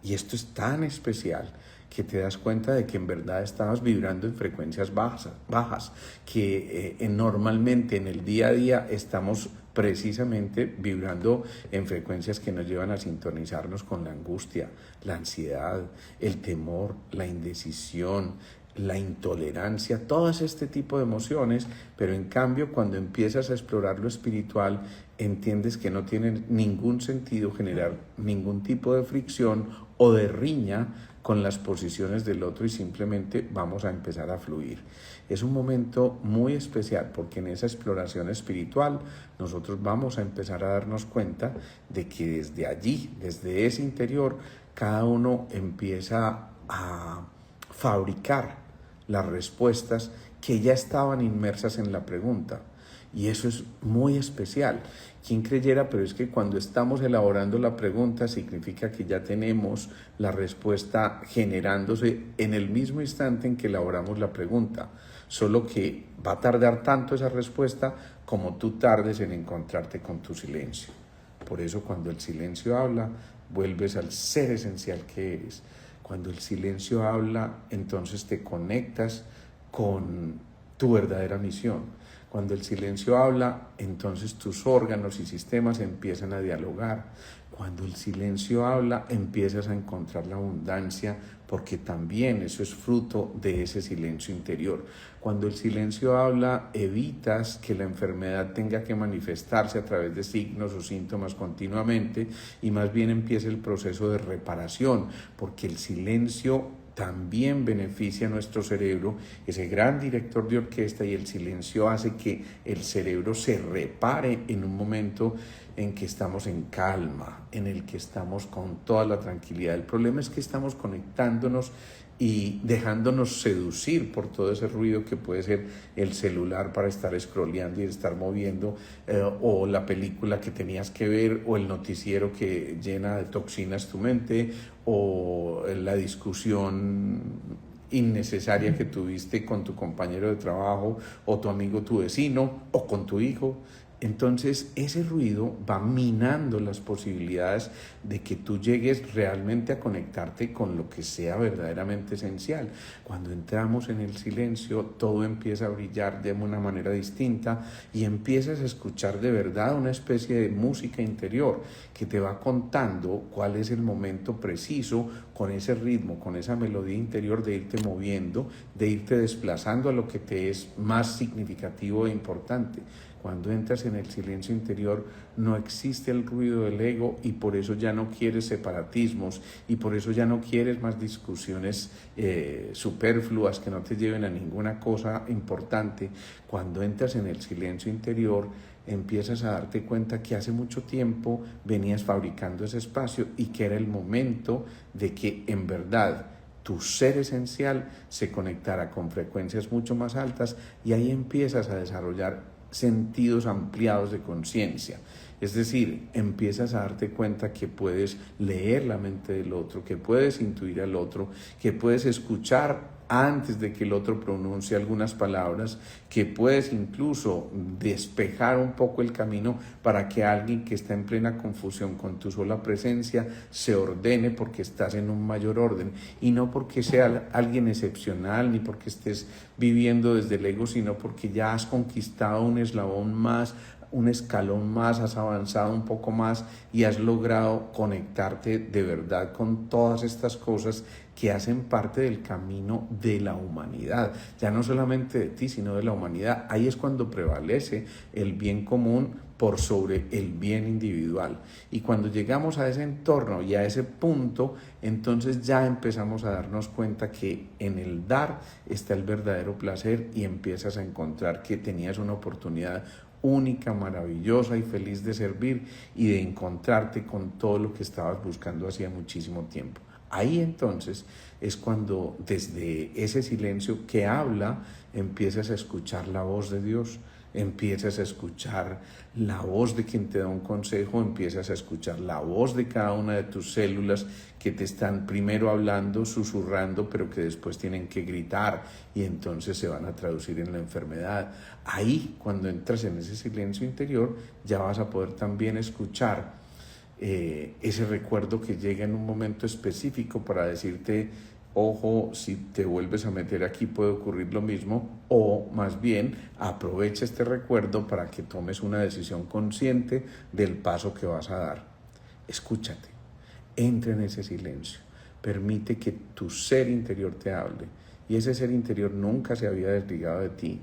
Y esto es tan especial que te das cuenta de que en verdad estabas vibrando en frecuencias bajas, que normalmente en el día a día estamos precisamente vibrando en frecuencias que nos llevan a sintonizarnos con la angustia, la ansiedad, el temor, la indecisión, la intolerancia, todas este tipo de emociones, pero en cambio cuando empiezas a explorar lo espiritual, entiendes que no tiene ningún sentido generar ningún tipo de fricción o de riña con las posiciones del otro y simplemente vamos a empezar a fluir. Es un momento muy especial porque en esa exploración espiritual nosotros vamos a empezar a darnos cuenta de que desde allí, desde ese interior, cada uno empieza a fabricar las respuestas que ya estaban inmersas en la pregunta. Y eso es muy especial. ¿Quién creyera? Pero es que cuando estamos elaborando la pregunta significa que ya tenemos la respuesta generándose en el mismo instante en que elaboramos la pregunta. Solo que va a tardar tanto esa respuesta como tú tardes en encontrarte con tu silencio. Por eso cuando el silencio habla, vuelves al ser esencial que eres. Cuando el silencio habla, entonces te conectas con tu verdadera misión. Cuando el silencio habla, entonces tus órganos y sistemas empiezan a dialogar. Cuando el silencio habla, empiezas a encontrar la abundancia, porque también eso es fruto de ese silencio interior. Cuando el silencio habla, evitas que la enfermedad tenga que manifestarse a través de signos o síntomas continuamente y más bien empieza el proceso de reparación, porque el silencio también beneficia a nuestro cerebro, ese gran director de orquesta, y el silencio hace que el cerebro se repare en un momento en que estamos en calma, en el que estamos con toda la tranquilidad. El problema es que estamos conectándonos y dejándonos seducir por todo ese ruido que puede ser el celular para estar scrolleando y estar moviendo, o la película que tenías que ver, o el noticiero que llena de toxinas tu mente, o la discusión innecesaria que tuviste con tu compañero de trabajo, o tu amigo, tu vecino, o con tu hijo. Entonces ese ruido va minando las posibilidades de que tú llegues realmente a conectarte con lo que sea verdaderamente esencial. Cuando entramos en el silencio, todo empieza a brillar de una manera distinta y empiezas a escuchar de verdad una especie de música interior que te va contando cuál es el momento preciso, con ese ritmo, con esa melodía interior, de irte moviendo, de irte desplazando a lo que te es más significativo e importante. Cuando entras en el silencio interior, no existe el ruido del ego, y por eso ya no quieres separatismos, y por eso ya no quieres más discusiones superfluas que no te lleven a ninguna cosa importante. Cuando entras en el silencio interior, empiezas a darte cuenta que hace mucho tiempo venías fabricando ese espacio y que era el momento de que en verdad tu ser esencial se conectara con frecuencias mucho más altas, y ahí empiezas a desarrollar sentidos ampliados de conciencia. Es decir, empiezas a darte cuenta que puedes leer la mente del otro, que puedes intuir al otro, que puedes escuchar antes de que el otro pronuncie algunas palabras, que puedes incluso despejar un poco el camino para que alguien que está en plena confusión con tu sola presencia se ordene, porque estás en un mayor orden, y no porque sea alguien excepcional ni porque estés viviendo desde el ego, sino porque ya has conquistado un eslabón más, un escalón más, has avanzado un poco más y has logrado conectarte de verdad con todas estas cosas que hacen parte del camino de la humanidad, ya no solamente de ti, sino de la humanidad. Ahí es cuando prevalece el bien común por sobre el bien individual. Y cuando llegamos a ese entorno y a ese punto, entonces ya empezamos a darnos cuenta que en el dar está el verdadero placer, y empiezas a encontrar que tenías una oportunidad única, maravillosa y feliz de servir y de encontrarte con todo lo que estabas buscando hacía muchísimo tiempo. Ahí entonces es cuando desde ese silencio que habla empiezas a escuchar la voz de Dios, empiezas a escuchar la voz de quien te da un consejo, empiezas a escuchar la voz de cada una de tus células que te están primero hablando, susurrando, pero que después tienen que gritar y entonces se van a traducir en la enfermedad. Ahí, cuando entras en ese silencio interior, ya vas a poder también escuchar ese recuerdo que llega en un momento específico para decirte: ojo, si te vuelves a meter aquí puede ocurrir lo mismo, o más bien aprovecha este recuerdo para que tomes una decisión consciente del paso que vas a dar. Escúchate, entra en ese silencio, permite que tu ser interior te hable, y ese ser interior nunca se había desligado de ti.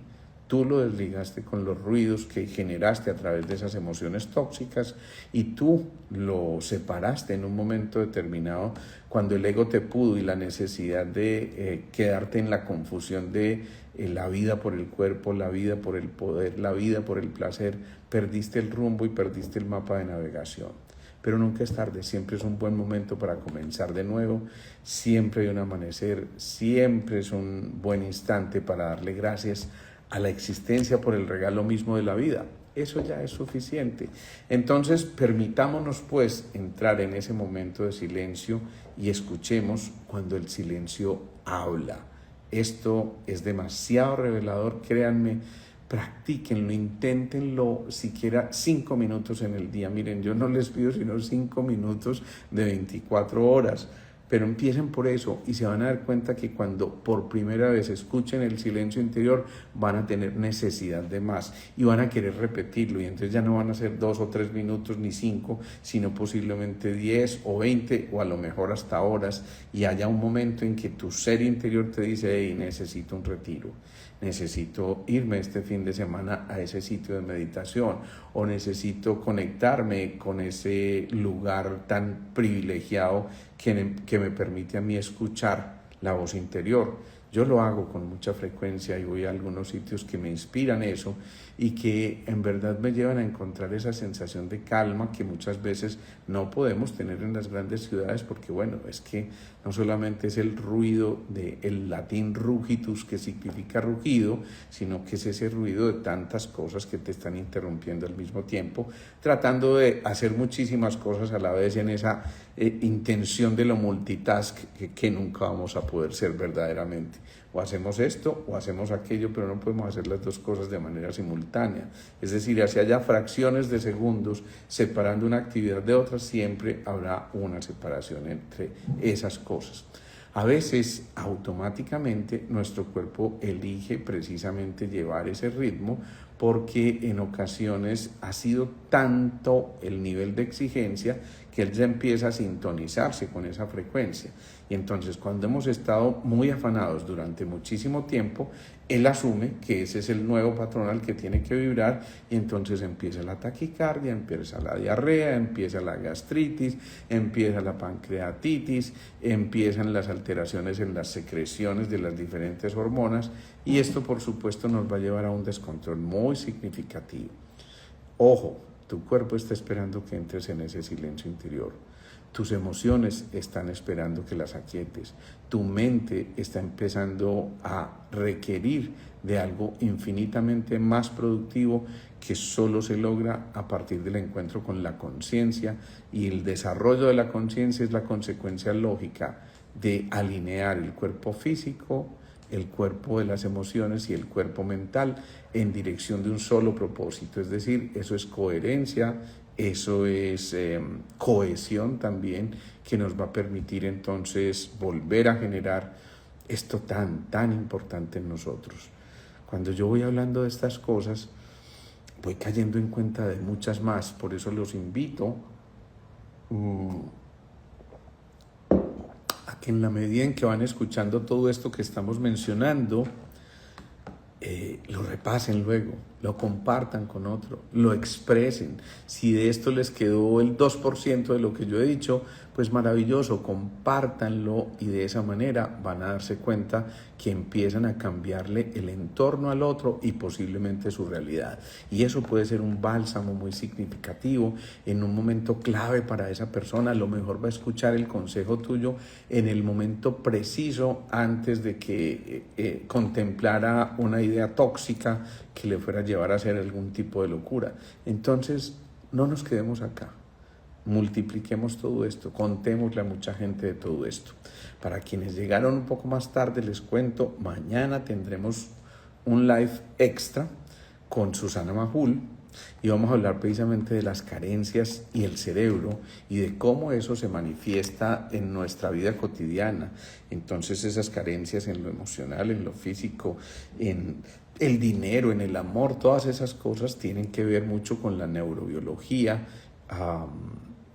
tú lo desligaste con los ruidos que generaste a través de esas emociones tóxicas y tú lo separaste en un momento determinado cuando el ego te pudo y la necesidad de quedarte en la confusión de la vida por el cuerpo, la vida por el poder, la vida por el placer, perdiste el rumbo y perdiste el mapa de navegación. Pero nunca es tarde, siempre es un buen momento para comenzar de nuevo, siempre hay un amanecer, siempre es un buen instante para darle gracias a la existencia por el regalo mismo de la vida. Eso ya es suficiente. Entonces, permitámonos pues entrar en ese momento de silencio y escuchemos cuando el silencio habla. Esto es demasiado revelador, créanme, practíquenlo, inténtenlo siquiera 5 minutos en el día. Miren, yo no les pido sino 5 minutos de 24 horas. Pero empiecen por eso y se van a dar cuenta que cuando por primera vez escuchen el silencio interior van a tener necesidad de más y van a querer repetirlo y entonces ya no van a ser 2 o 3 minutos ni 5, sino posiblemente 10 o 20 o a lo mejor hasta horas y haya un momento en que tu ser interior te dice, hey, necesito un retiro. Necesito irme este fin de semana a ese sitio de meditación o necesito conectarme con ese lugar tan privilegiado que me permite a mí escuchar la voz interior. Yo lo hago con mucha frecuencia y voy a algunos sitios que me inspiran eso y que en verdad me llevan a encontrar esa sensación de calma que muchas veces no podemos tener en las grandes ciudades porque bueno, es que no solamente es el ruido del latín rugitus que significa rugido, sino que es ese ruido de tantas cosas que te están interrumpiendo al mismo tiempo, tratando de hacer muchísimas cosas a la vez en esa intención de lo multitask que nunca vamos a poder ser verdaderamente. O hacemos esto o hacemos aquello, pero no podemos hacer las dos cosas de manera simultánea. Es decir, si haya fracciones de segundos separando una actividad de otra, siempre habrá una separación entre esas cosas. A veces, automáticamente, nuestro cuerpo elige precisamente llevar ese ritmo porque en ocasiones ha sido tanto el nivel de exigencia que él ya empieza a sintonizarse con esa frecuencia. Y entonces cuando hemos estado muy afanados durante muchísimo tiempo, él asume que ese es el nuevo patrón al que tiene que vibrar y entonces empieza la taquicardia, empieza la diarrea, empieza la gastritis, empieza la pancreatitis, empiezan las alteraciones en las secreciones de las diferentes hormonas y esto por supuesto nos va a llevar a un descontrol muy significativo. Ojo, tu cuerpo está esperando que entres en ese silencio interior. Tus emociones están esperando que las aquietes. Tu mente está empezando a requerir de algo infinitamente más productivo que solo se logra a partir del encuentro con la conciencia y el desarrollo de la conciencia es la consecuencia lógica de alinear el cuerpo físico, el cuerpo de las emociones y el cuerpo mental en dirección de un solo propósito. Es decir, eso es coherencia, eso es cohesión también que nos va a permitir entonces volver a generar esto tan importante en nosotros. Cuando yo voy hablando de estas cosas, voy cayendo en cuenta de muchas más, por eso los invito a que en la medida en que van escuchando todo esto que estamos mencionando, lo repasen luego, lo compartan con otro, lo expresen. Si de esto les quedó el 2% de lo que yo he dicho, pues maravilloso, compártanlo y de esa manera van a darse cuenta que empiezan a cambiarle el entorno al otro y posiblemente su realidad. Y eso puede ser un bálsamo muy significativo en un momento clave para esa persona. A lo mejor va a escuchar el consejo tuyo en el momento preciso antes de que contemplara una idea tóxica que le fuera a llevar a hacer algún tipo de locura. Entonces, no nos quedemos acá. Multipliquemos todo esto, contémosle a mucha gente de todo esto. Para quienes llegaron un poco más tarde, les cuento, mañana tendremos un live extra con Susana Majul y vamos a hablar precisamente de las carencias y el cerebro y de cómo eso se manifiesta en nuestra vida cotidiana. Entonces esas carencias en lo emocional, en lo físico, en el dinero, en el amor, todas esas cosas tienen que ver mucho con la neurobiología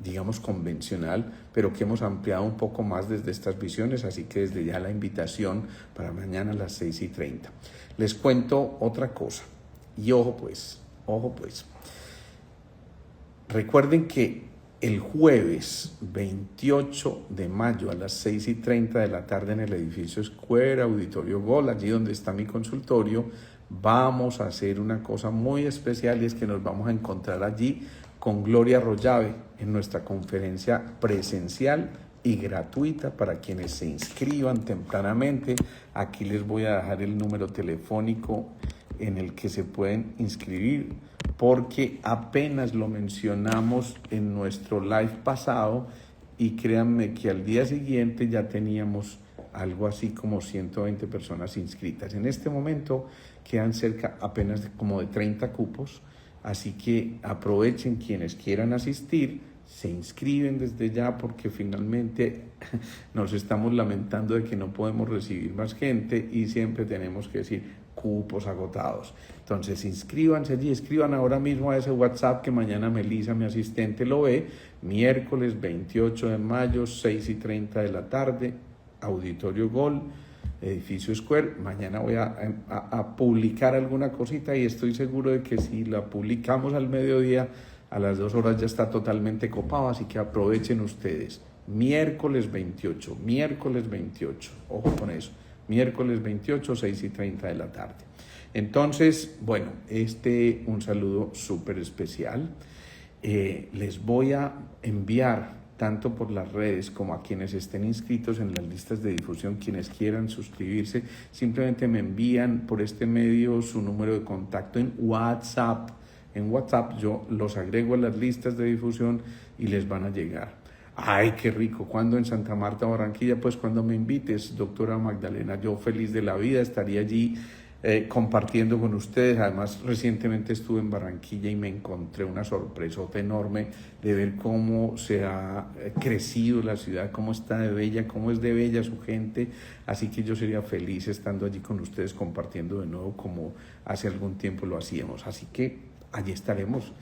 digamos, convencional, pero que hemos ampliado un poco más desde estas visiones, así que desde ya la invitación para mañana a las 6:30. Les cuento otra cosa, y ojo pues, recuerden que el jueves 28 de mayo a las 6:30 de la tarde en el edificio Square Auditorio Gol, allí donde está mi consultorio, vamos a hacer una cosa muy especial y es que nos vamos a encontrar allí con Gloria Rollave en nuestra conferencia presencial y gratuita para quienes se inscriban tempranamente. Aquí les voy a dejar el número telefónico en el que se pueden inscribir, porque apenas lo mencionamos en nuestro live pasado y créanme que al día siguiente ya teníamos algo así como 120 personas inscritas. En este momento quedan cerca apenas como de 30 cupos, así que aprovechen quienes quieran asistir, se inscriben desde ya porque finalmente nos estamos lamentando de que no podemos recibir más gente y siempre tenemos que decir cupos agotados. Entonces inscríbanse allí, escriban ahora mismo a ese WhatsApp que mañana Melissa, mi asistente, lo ve, miércoles 28 de mayo, 6:30 de la tarde, Auditorio Gol, Edificio Square. Mañana voy a publicar alguna cosita y estoy seguro de que si la publicamos al mediodía, a las 2 horas ya está totalmente copado, así que aprovechen ustedes. Miércoles 28, ojo con eso, miércoles 28, 6:30 de la tarde. Entonces, bueno, un saludo súper especial. Les voy a enviar tanto por las redes como a quienes estén inscritos en las listas de difusión, quienes quieran suscribirse, simplemente me envían por este medio su número de contacto en WhatsApp. En WhatsApp yo los agrego a las listas de difusión y les van a llegar. ¡Ay, qué rico! ¿Cuándo en Santa Marta, Barranquilla? Pues cuando me invites, doctora Magdalena, yo feliz de la vida, estaría allí compartiendo con ustedes. Además, recientemente estuve en Barranquilla y me encontré una sorpresota enorme de ver cómo se ha crecido la ciudad, cómo está de bella, cómo es de bella su gente. Así que yo sería feliz estando allí con ustedes compartiendo de nuevo como hace algún tiempo lo hacíamos. Así que allí estaremos.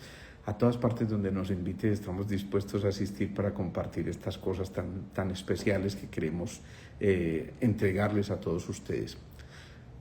A todas partes donde nos invite estamos dispuestos a asistir para compartir estas cosas tan especiales que queremos entregarles a todos ustedes.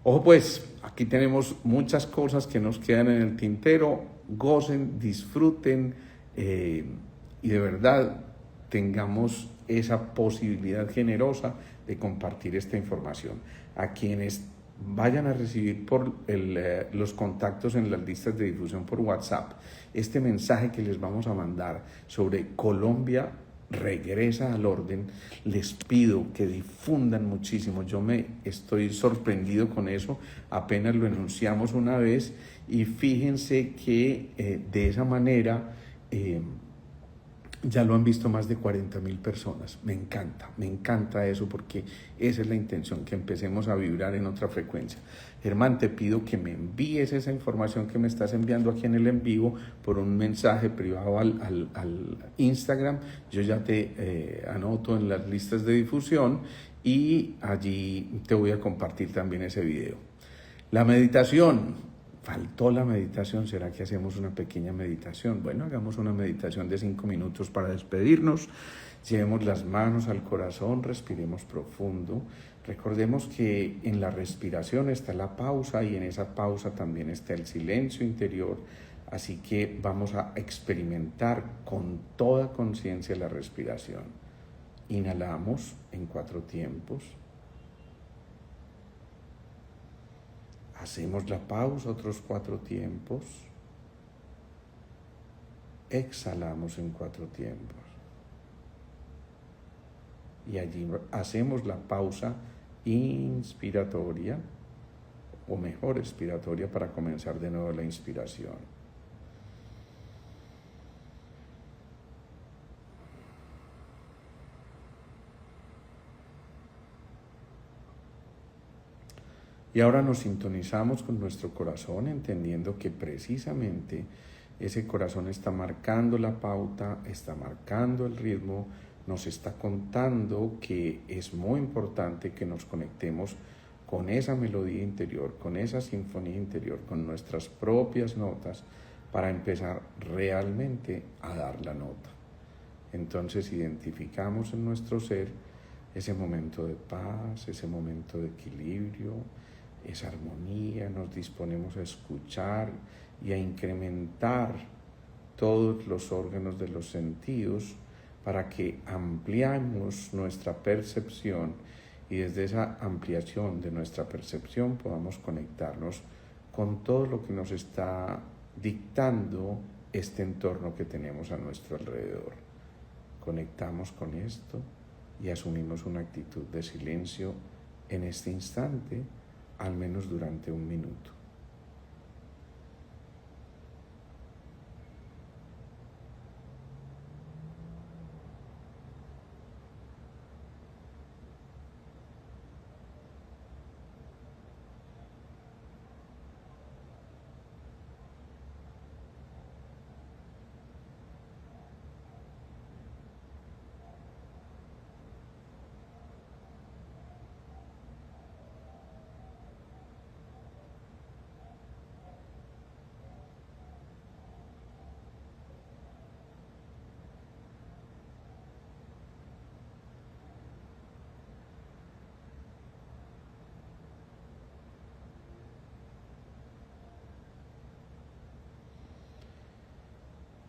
Ojo pues, aquí tenemos muchas cosas que nos quedan en el tintero. Gocen, disfruten y de verdad tengamos esa posibilidad generosa de compartir esta información. A quienes vayan a recibir por los contactos en las listas de difusión por WhatsApp este mensaje que les vamos a mandar sobre Colombia regresa al orden, les pido que difundan muchísimo. Yo me estoy sorprendido con eso, apenas lo enunciamos una vez y fíjense que de esa manera ya lo han visto más de 40.000 personas. Me encanta eso porque esa es la intención, que empecemos a vibrar en otra frecuencia. Germán, te pido que me envíes esa información que me estás enviando aquí en el en vivo por un mensaje privado al Instagram. Yo ya te anoto en las listas de difusión y allí te voy a compartir también ese video. La meditación. Faltó la meditación, ¿será que hacemos una pequeña meditación? Bueno, hagamos una meditación de 5 minutos para despedirnos. Llevemos las manos al corazón, respiremos profundo. Recordemos que en la respiración está la pausa y en esa pausa también está el silencio interior. Así que vamos a experimentar con toda conciencia la respiración. Inhalamos en 4 tiempos. Hacemos la pausa, otros 4 tiempos. Exhalamos en 4 tiempos. Y allí hacemos la pausa inspiratoria, o mejor, expiratoria, para comenzar de nuevo la inspiración. Y ahora nos sintonizamos con nuestro corazón, entendiendo que precisamente ese corazón está marcando la pauta, está marcando el ritmo, nos está contando que es muy importante que nos conectemos con esa melodía interior, con esa sinfonía interior, con nuestras propias notas, para empezar realmente a dar la nota. Entonces identificamos en nuestro ser ese momento de paz, ese momento de equilibrio, esa armonía, nos disponemos a escuchar y a incrementar todos los órganos de los sentidos para que ampliemos nuestra percepción y desde esa ampliación de nuestra percepción podamos conectarnos con todo lo que nos está dictando este entorno que tenemos a nuestro alrededor. Conectamos con esto y asumimos una actitud de silencio en este instante, al menos durante un minuto.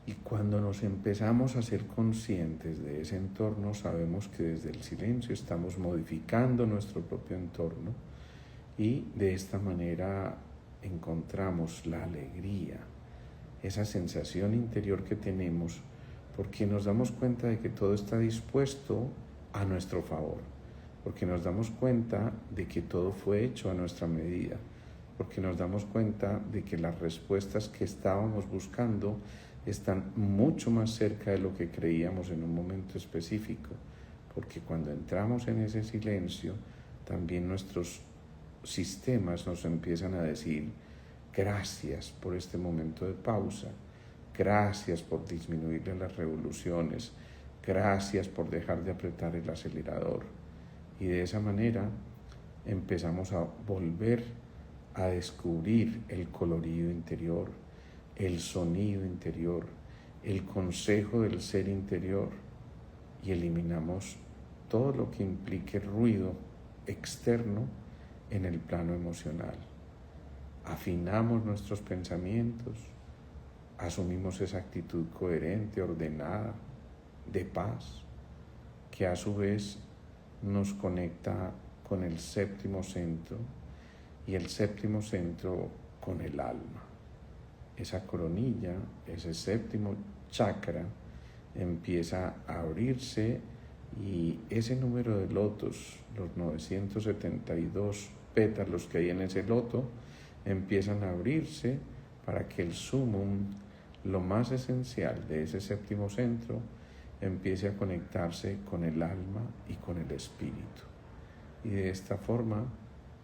Y cuando nos empezamos a ser conscientes de ese entorno, sabemos que desde el silencio estamos modificando nuestro propio entorno y de esta manera encontramos la alegría, esa sensación interior que tenemos, porque nos damos cuenta de que todo está dispuesto a nuestro favor, porque nos damos cuenta de que todo fue hecho a nuestra medida, porque nos damos cuenta de que las respuestas que estábamos buscando están mucho más cerca de lo que creíamos en un momento específico, porque cuando entramos en ese silencio, también nuestros sistemas nos empiezan a decir: gracias por este momento de pausa, gracias por disminuirle las revoluciones, gracias por dejar de apretar el acelerador. Y de esa manera empezamos a volver a descubrir el colorido interior, el sonido interior, el consejo del ser interior, y eliminamos todo lo que implique ruido externo en el plano emocional. Afinamos nuestros pensamientos, asumimos esa actitud coherente, ordenada, de paz, que a su vez nos conecta con el séptimo centro, y el séptimo centro con el alma. Esa coronilla, ese séptimo chakra, empieza a abrirse y ese número de lotos, los 972 pétalos que hay en ese loto, empiezan a abrirse para que el sumum, lo más esencial de ese séptimo centro, empiece a conectarse con el alma y con el espíritu. Y de esta forma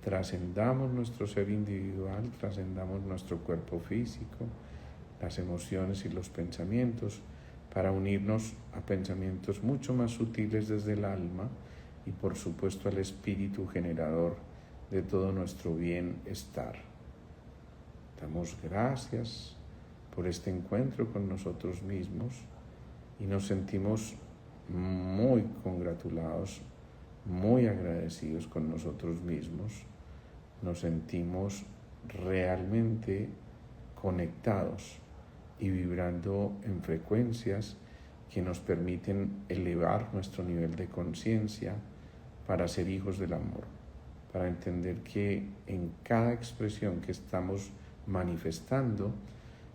trascendamos nuestro ser individual, trascendamos nuestro cuerpo físico, las emociones y los pensamientos, para unirnos a pensamientos mucho más sutiles desde el alma y por supuesto al espíritu generador de todo nuestro bienestar. Damos gracias por este encuentro con nosotros mismos y nos sentimos muy congratulados, muy agradecidos con nosotros mismos. Nos sentimos realmente conectados y vibrando en frecuencias que nos permiten elevar nuestro nivel de conciencia para ser hijos del amor, para entender que en cada expresión que estamos manifestando,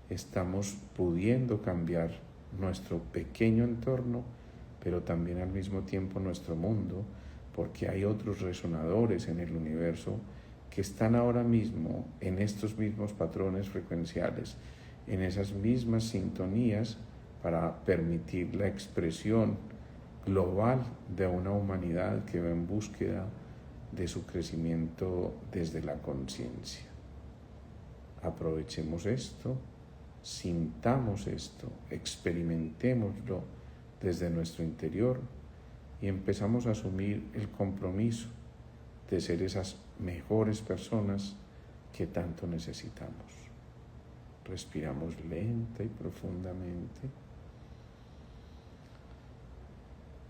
estamos pudiendo cambiar nuestro pequeño entorno, pero también al mismo tiempo nuestro mundo, porque hay otros resonadores en el universo que están ahora mismo en estos mismos patrones frecuenciales, en esas mismas sintonías, para permitir la expresión global de una humanidad que va en búsqueda de su crecimiento desde la conciencia. Aprovechemos esto, sintamos esto, experimentémoslo desde nuestro interior y empezamos a asumir el compromiso de ser esas mejores personas que tanto necesitamos. Respiramos lenta y profundamente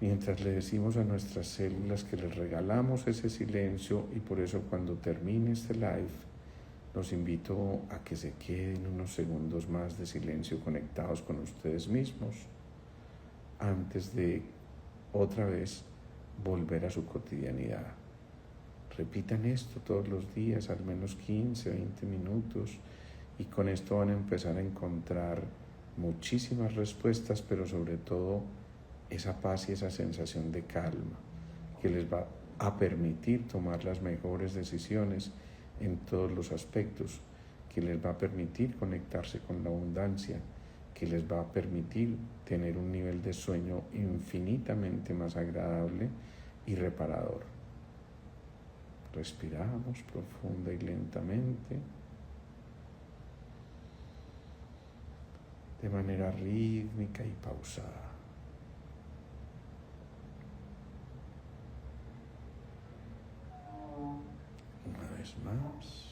mientras le decimos a nuestras células que les regalamos ese silencio, y por eso cuando termine este live los invito a que se queden unos segundos más de silencio conectados con ustedes mismos antes de otra vez volver a su cotidianidad. Repitan esto todos los días, al menos 15, 20 minutos, y con esto van a empezar a encontrar muchísimas respuestas, pero sobre todo esa paz y esa sensación de calma que les va a permitir tomar las mejores decisiones en todos los aspectos, que les va a permitir conectarse con la abundancia, que les va a permitir tener un nivel de sueño infinitamente más agradable y reparador. Respiramos profunda y lentamente, de manera rítmica y pausada. Una vez más.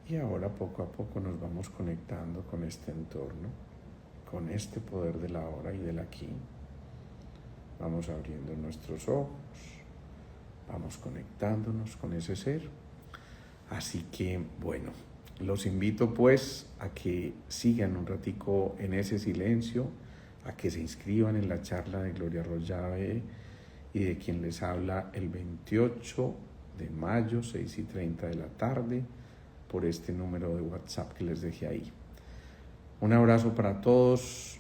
Y ahora poco a poco nos vamos conectando con este entorno, con este poder de la ahora y del aquí. Vamos abriendo nuestros ojos, vamos conectándonos con ese ser. Así que, bueno, los invito pues a que sigan un ratico en ese silencio, a que se inscriban en la charla de Gloria Arroyave y de quien les habla el 28 de mayo, 6:30 de la tarde, por este número de WhatsApp que les dejé ahí. Un abrazo para todos,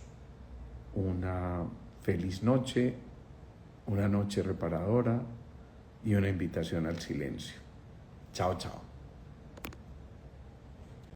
una feliz noche, una noche reparadora y una invitación al silencio. Chao, chao.